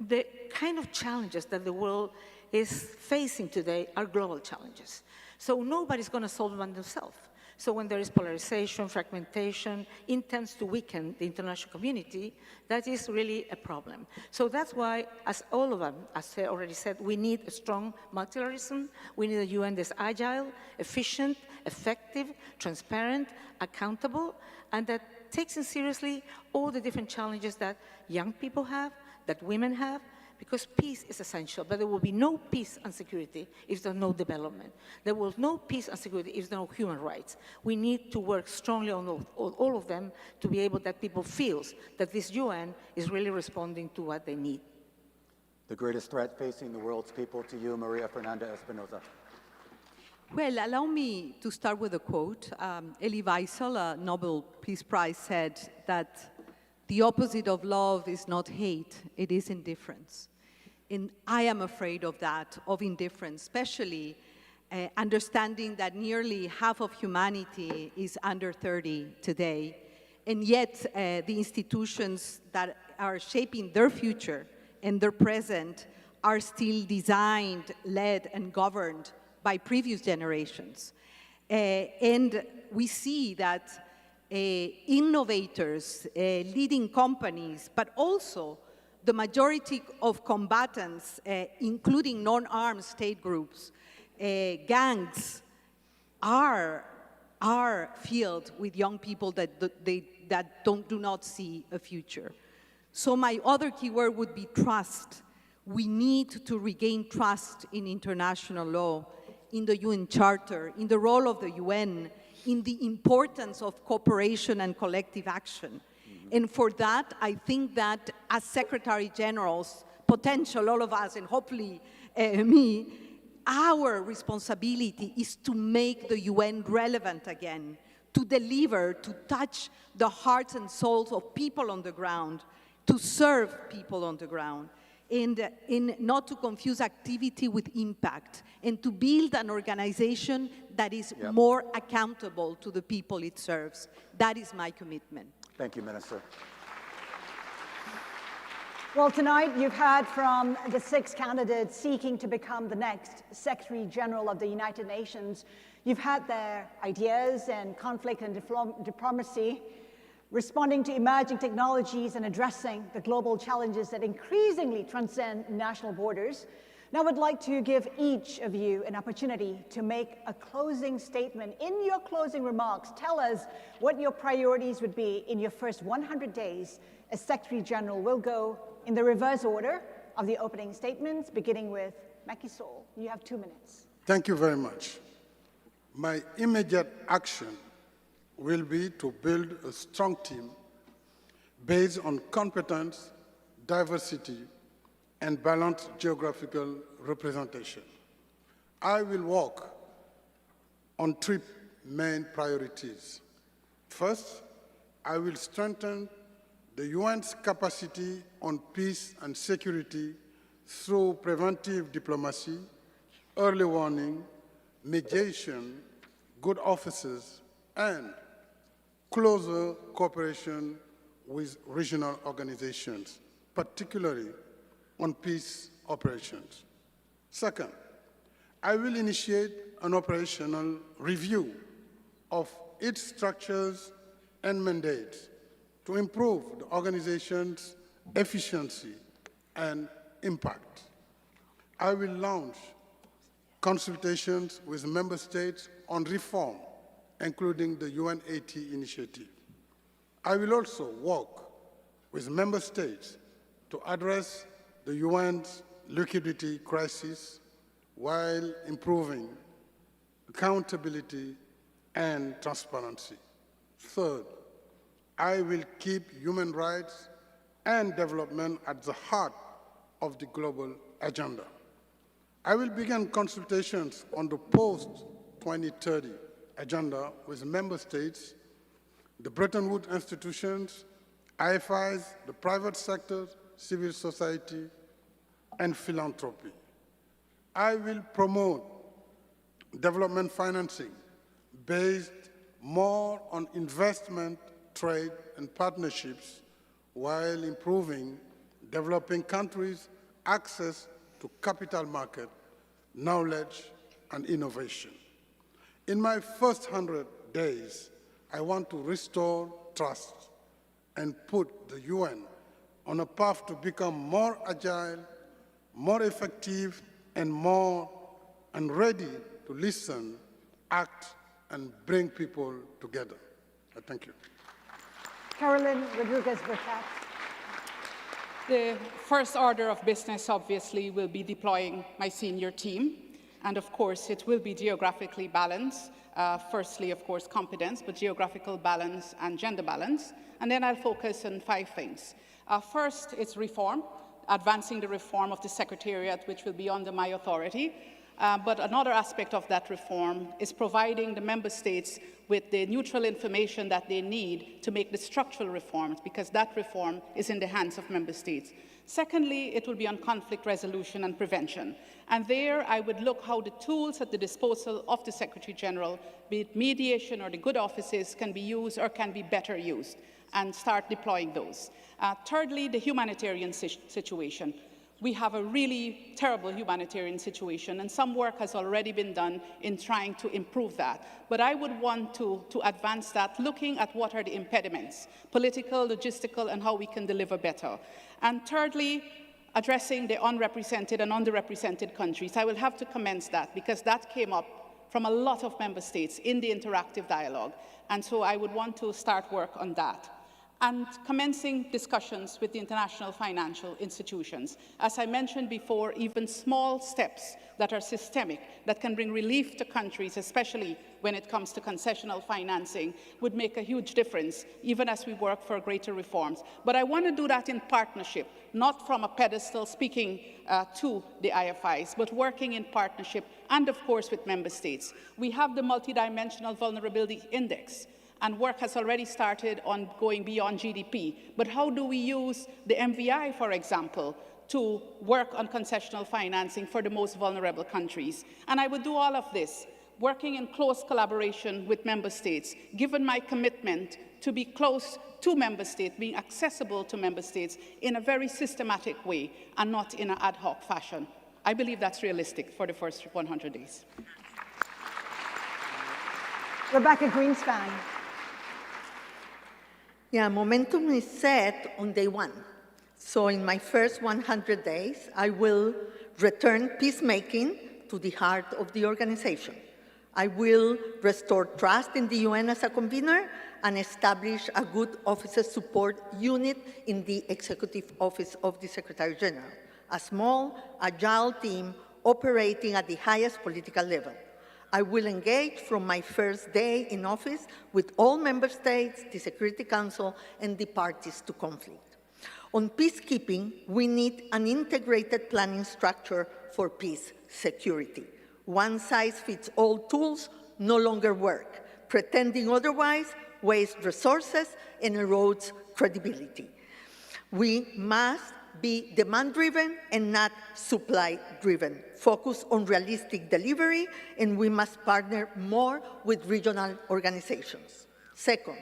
the kind of challenges that the world is facing today are global challenges. So nobody's going to solve them themselves. So when there is polarization, fragmentation, intends to weaken the international community, that is really a problem. So that's why, as all of them, as I already said, we need a strong multilateralism. We need a UN that's agile, efficient, effective, transparent, accountable, and that takes in seriously all the different challenges that young people have, that women have, because peace is essential, but there will be no peace and security if there's no development. There will be no peace and security if there are no human rights. We need to work strongly on all of them to be able that people feel that this UN is really responding to what they need. The greatest threat facing the world's people, to you, Maria Fernanda Espinosa. Well, allow me to start with a quote. Elie Wiesel, a Nobel Peace Prize, said that the opposite of love is not hate, it is indifference. And I am afraid of that, of indifference, especially understanding that nearly half of humanity is under 30 today. And yet, the institutions that are shaping their future and their present are still designed, led, and governed by previous generations. And we see that innovators, leading companies, but also the majority of combatants, including non-armed state groups, gangs, are filled with young people that do not see a future. So my other keyword would be trust. We need to regain trust in international law, in the UN Charter, in the role of the UN, in the importance of cooperation and collective action. And for that, I think that as Secretary Generals, potential, all of us, and hopefully me, our responsibility is to make the UN relevant again, to deliver, to touch the hearts and souls of people on the ground, to serve people on the ground, and not to confuse activity with impact, and to build an organization that is more accountable to the people it serves. That is my commitment. Thank you, Minister. Well, tonight you've heard from the 6 candidates seeking to become the next Secretary General of the United Nations. You've had their ideas and conflict and diplomacy, responding to emerging technologies and addressing the global challenges that increasingly transcend national borders. Now I'd like to give each of you an opportunity to make a closing statement. In your closing remarks, tell us what your priorities would be in your first 100 days as Secretary General. We'll go in the reverse order of the opening statements, beginning with Macky Sall. You have 2 minutes. Thank you very much. My immediate action will be to build a strong team based on competence, diversity, and balanced geographical representation. I will work on 3 main priorities. First, I will strengthen the UN's capacity on peace and security through preventive diplomacy, early warning, mediation, good offices, and closer cooperation with regional organizations, particularly on peace operations. Second, I will initiate an operational review of its structures and mandates to improve the organization's efficiency and impact. I will launch consultations with member states on reform, including the UN80 initiative. I will also work with member states to address the UN's liquidity crisis while improving accountability and transparency. Third, I will keep human rights and development at the heart of the global agenda. I will begin consultations on the post-2030 agenda with member states, the Bretton Woods institutions, IFIs, the private sector, civil society, and philanthropy. I will promote development financing based more on investment, trade, and partnerships while improving developing countries' access to capital market, knowledge, and innovation. In my first 100 days, I want to restore trust and put the UN on a path to become more agile, more effective, and ready to listen, act, and bring people together. Thank you. Carolyn Rodriguez-Burkett. The first order of business, obviously, will be deploying my senior team. And of course, it will be geographically balanced. Firstly, of course, competence, but geographical balance and gender balance. And then I'll focus on 5 things. First, it's reform, advancing the reform of the Secretariat, which will be under my authority. But another aspect of that reform is providing the member states with the neutral information that they need to make the structural reforms, because that reform is in the hands of member states. Secondly, it will be on conflict resolution and prevention. And there I would look how the tools at the disposal of the Secretary General, be it mediation or the good offices, can be used or can be better used, and start deploying those. Thirdly, the humanitarian situation. We have a really terrible humanitarian situation, and some work has already been done in trying to improve that. But I would want to advance that, looking at what are the impediments, political, logistical, and how we can deliver better. And thirdly, addressing the unrepresented and underrepresented countries. I will have to commence that, because that came up from a lot of member states in the interactive dialogue. And so I would want to start work on that. And commencing discussions with the international financial institutions. As I mentioned before, even small steps that are systemic, that can bring relief to countries, especially when it comes to concessional financing, would make a huge difference, even as we work for greater reforms. But I want to do that in partnership, not from a pedestal speaking to the IFIs, but working in partnership and, of course, with member states. We have the multidimensional vulnerability index, and work has already started on going beyond GDP. But how do we use the MVI, for example, to work on concessional financing for the most vulnerable countries? And I would do all of this working in close collaboration with member states, given my commitment to be close to member states, being accessible to member states in a very systematic way and not in an ad hoc fashion. I believe that's realistic for the first 100 days. Rebecca Greenspan. Yeah, momentum is set on day one. So in my first 100 days, I will return peacemaking to the heart of the organization. I will restore trust in the UN as a convener and establish a good officers support unit in the Executive Office of the Secretary General, a small, agile team operating at the highest political level. I will engage from my first day in office with all member states, the Security Council, and the parties to conflict. On peacekeeping, we need an integrated planning structure for peace security. One-size-fits-all tools no longer work. Pretending otherwise wastes resources and erodes credibility. We must be demand-driven and not supply-driven. Focus on realistic delivery, and we must partner more with regional organizations. Second,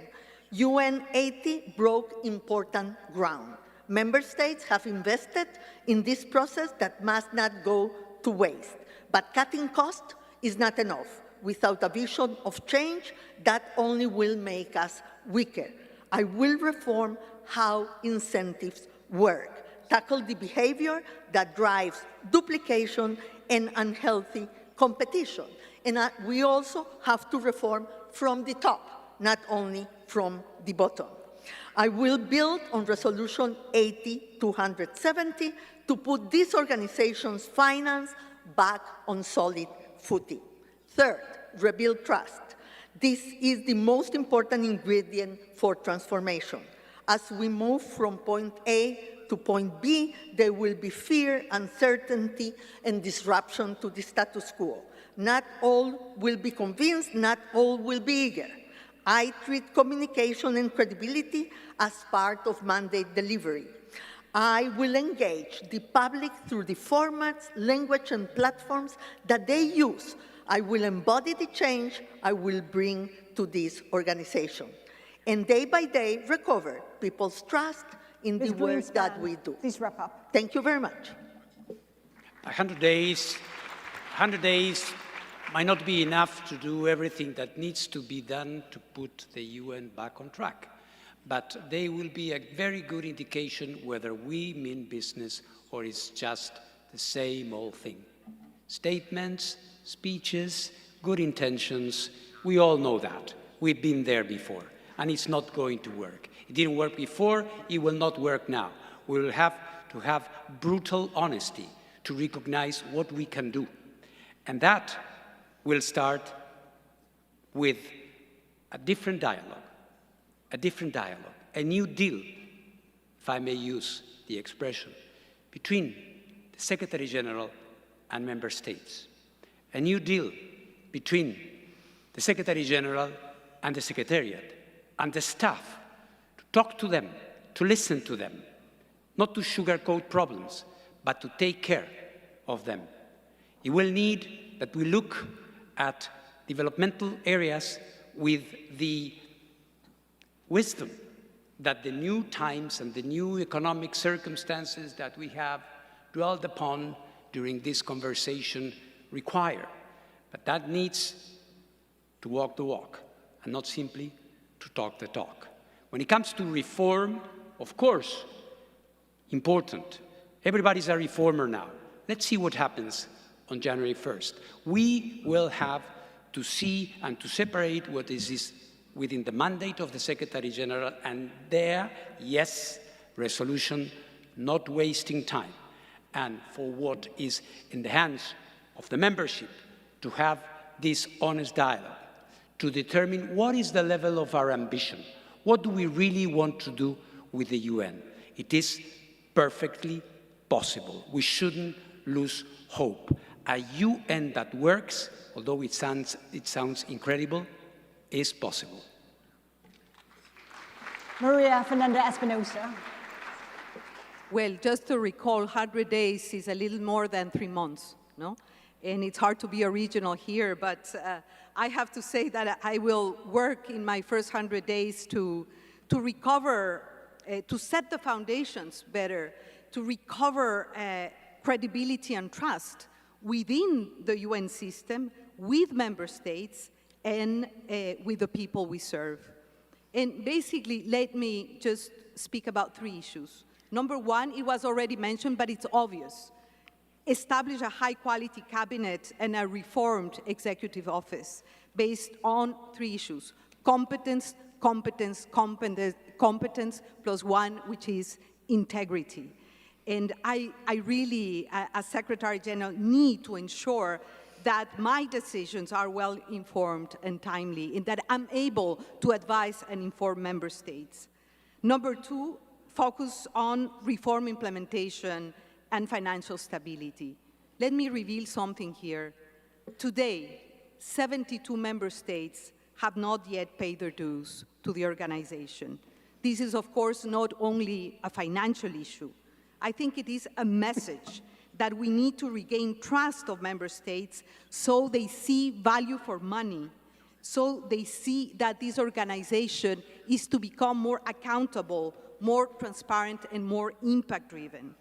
UN 80 broke important ground. Member states have invested in this process that must not go to waste. But cutting costs is not enough. Without a vision of change, that only will make us weaker. I will reform how incentives work, tackle the behavior that drives duplication and unhealthy competition. And we also have to reform from the top, not only from the bottom. I will build on Resolution 80-270 to put these organizations' finance back on solid footing. Third, rebuild trust. This is the most important ingredient for transformation. As we move from point A to point B, there will be fear, uncertainty, and disruption to the status quo. Not all will be convinced, not all will be eager. I treat communication and credibility as part of mandate delivery. I will engage the public through the formats, language, and platforms that they use. I will embody the change I will bring to this organization. And day by day, recover people's trust in the work that we do. Please wrap up. Thank you very much. 100 days might not be enough to do everything that needs to be done to put the UN back on track. But they will be a very good indication whether we mean business or it's just the same old thing. Statements, speeches, good intentions, we all know that. We've been there before, and it's not going to work. It didn't work before, it will not work now. We will have to have brutal honesty to recognize what we can do. And that will start with a different dialogue, a new deal, if I may use the expression, between the Secretary General and member states. A new deal between the Secretary General and the Secretariat and the staff, to talk to them, to listen to them, not to sugarcoat problems, but to take care of them. It will need that we look at developmental areas with the wisdom that the new times and the new economic circumstances that we have dwelled upon during this conversation require. But that needs to walk the walk and not simply to talk the talk. When it comes to reform, of course, important. Everybody's a reformer now. Let's see what happens on January 1st. We will have to see and to separate what is within the mandate of the Secretary General, and there, yes, resolution, not wasting time. And for what is in the hands of the membership, to have this honest dialogue, to determine what is the level of our ambition. What do we really want to do with the UN? It is perfectly possible. We shouldn't lose hope. A UN that works, although it sounds incredible, is possible. Maria Fernanda Espinosa. Well, just to recall, 100 days is a little more than 3 months, no? and it's hard to be original here, but I have to say that I will work in my first 100 days to recover, to set the foundations better, to recover credibility and trust within the UN system, with member states, and with the people we serve. And basically, let me just speak about 3 issues. Number one, it was already mentioned, but it's obvious. Establish a high-quality cabinet and a reformed executive office based on 3 issues: competence, competence, competence, competence, plus one, which is integrity. And I really, as Secretary General, need to ensure that my decisions are well informed and timely, and that I'm able to advise and inform member states. Number 2, focus on reform implementation and financial stability. Let me reveal something here. Today, 72 member states have not yet paid their dues to the organization. This is, of course, not only a financial issue. I think it is a message that we need to regain trust of member states so they see value for money, so they see that this organization is to become more accountable, more transparent, and more impact-driven.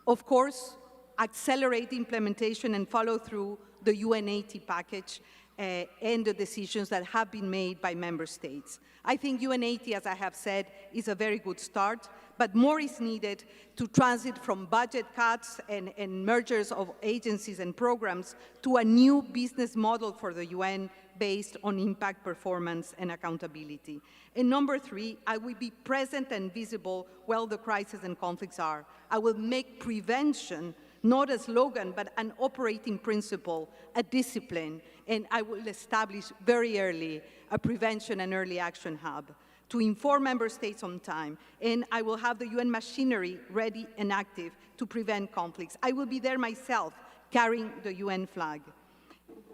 Of course, accelerate the implementation and follow through the UN80 package and the decisions that have been made by member states. I think UN80, as I have said, is a very good start, but more is needed to transit from budget cuts and mergers of agencies and programs to a new business model for the UN based on impact, performance, and accountability. And number 3, I will be present and visible where the crises and conflicts are. I will make prevention not a slogan, but an operating principle, a discipline, and I will establish very early a prevention and early action hub to inform member states on time, and I will have the UN machinery ready and active to prevent conflicts. I will be there myself, carrying the UN flag.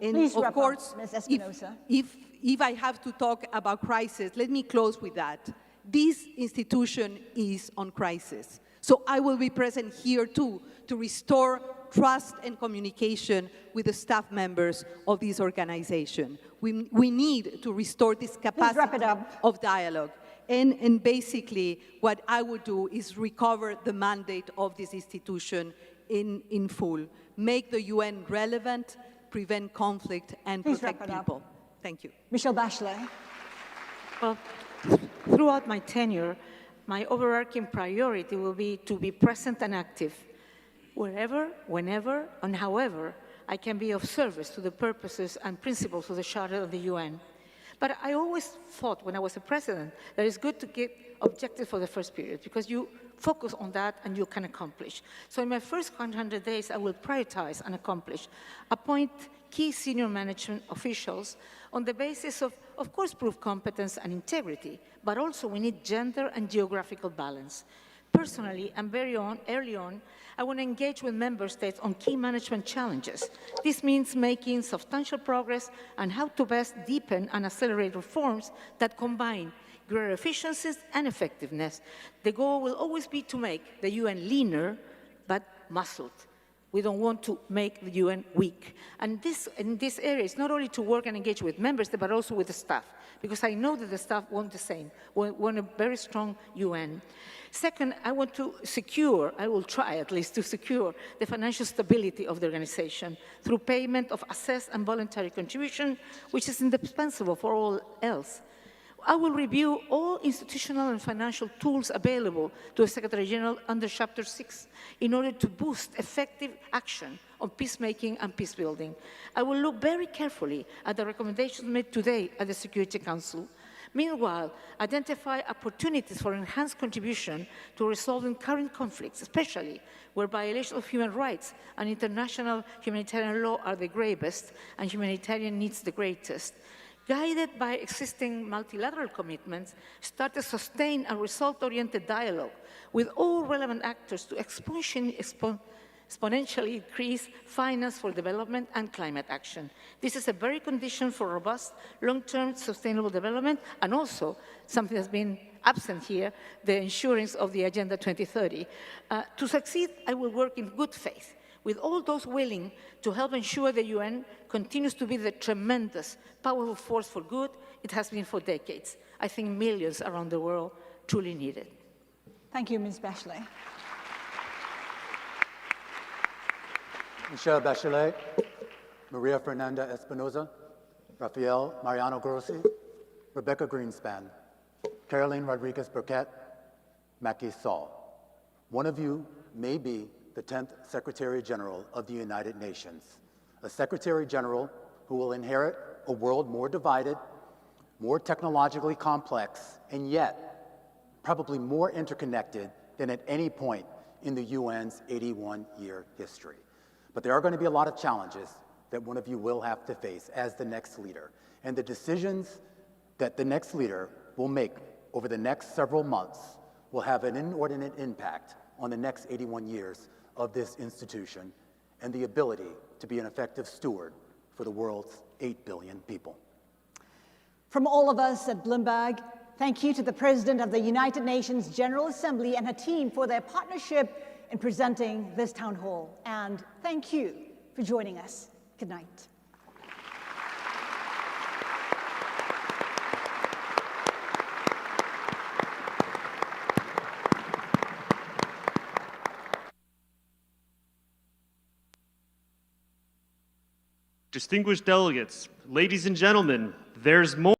And Please of wrap course, up, Ms. Espinosa. if I have to talk about crisis, let me close with that. This institution is on crisis. So I will be present here too to restore trust and communication with the staff members of this organization. We need to restore this capacity of dialogue. And basically, what I would do is recover the mandate of this institution in full. Make the UN relevant, prevent conflict, and protect people. Thank you. Michelle Bachelet. Well, throughout my tenure, my overarching priority will be to be present and active, wherever, whenever, and however I can be of service to the purposes and principles of the Charter of the UN. But I always thought when I was a president that it's good to get objectives for the first period because you focus on that and you can accomplish. So in my first 100 days, I will prioritize and accomplish, appoint key senior management officials on the basis of course, prove competence and integrity, but also we need gender and geographical balance. Personally, and very early on, I want to engage with member states on key management challenges. This means making substantial progress on how to best deepen and accelerate reforms that combine greater efficiencies and effectiveness. The goal will always be to make the UN leaner, but muscled. We don't want to make the UN weak. And in this area, it's not only to work and engage with members, but also with the staff, because I know that the staff want the same, want a very strong UN. Second, I want to secure, I will try at least to secure the financial stability of the organization through payment of assessed and voluntary contribution, which is indispensable for all else. I will review all institutional and financial tools available to the Secretary General under Chapter 6 in order to boost effective action on peacemaking and peace building. I will look very carefully at the recommendations made today at the Security Council. Meanwhile, identify opportunities for enhanced contribution to resolving current conflicts, especially where violations of human rights and international humanitarian law are the gravest and humanitarian needs the greatest. Guided by existing multilateral commitments, start a sustained and result-oriented dialogue with all relevant actors to exponentially increase finance for development and climate action. This is a very condition for robust, long-term sustainable development, and also something that's been absent here, the ensurance of the Agenda 2030. To succeed, I will work in good faith with all those willing to help ensure the UN continues to be the tremendous, powerful force for good it has been for decades. I think millions around the world truly need it. Thank you, Ms. Bachelet. Michelle Bachelet, Maria Fernanda Espinoza, Rafael Mariano Grossi, Rebecca Greenspan, Caroline Rodriguez Burkett, Macky Sall. One of you may be the 10th Secretary General of the United Nations, a Secretary General who will inherit a world more divided, more technologically complex, and yet probably more interconnected than at any point in the UN's 81-year history. But there are going to be a lot of challenges that one of you will have to face as the next leader. And the decisions that the next leader will make over the next several months will have an inordinate impact on the next 81 years of this institution and the ability to be an effective steward for the world's 8 billion people. From all of us at Bloomberg, thank you to the President of the United Nations General Assembly and her team for their partnership in presenting this town hall. And thank you for joining us. Good night. Distinguished delegates, ladies and gentlemen, there's more.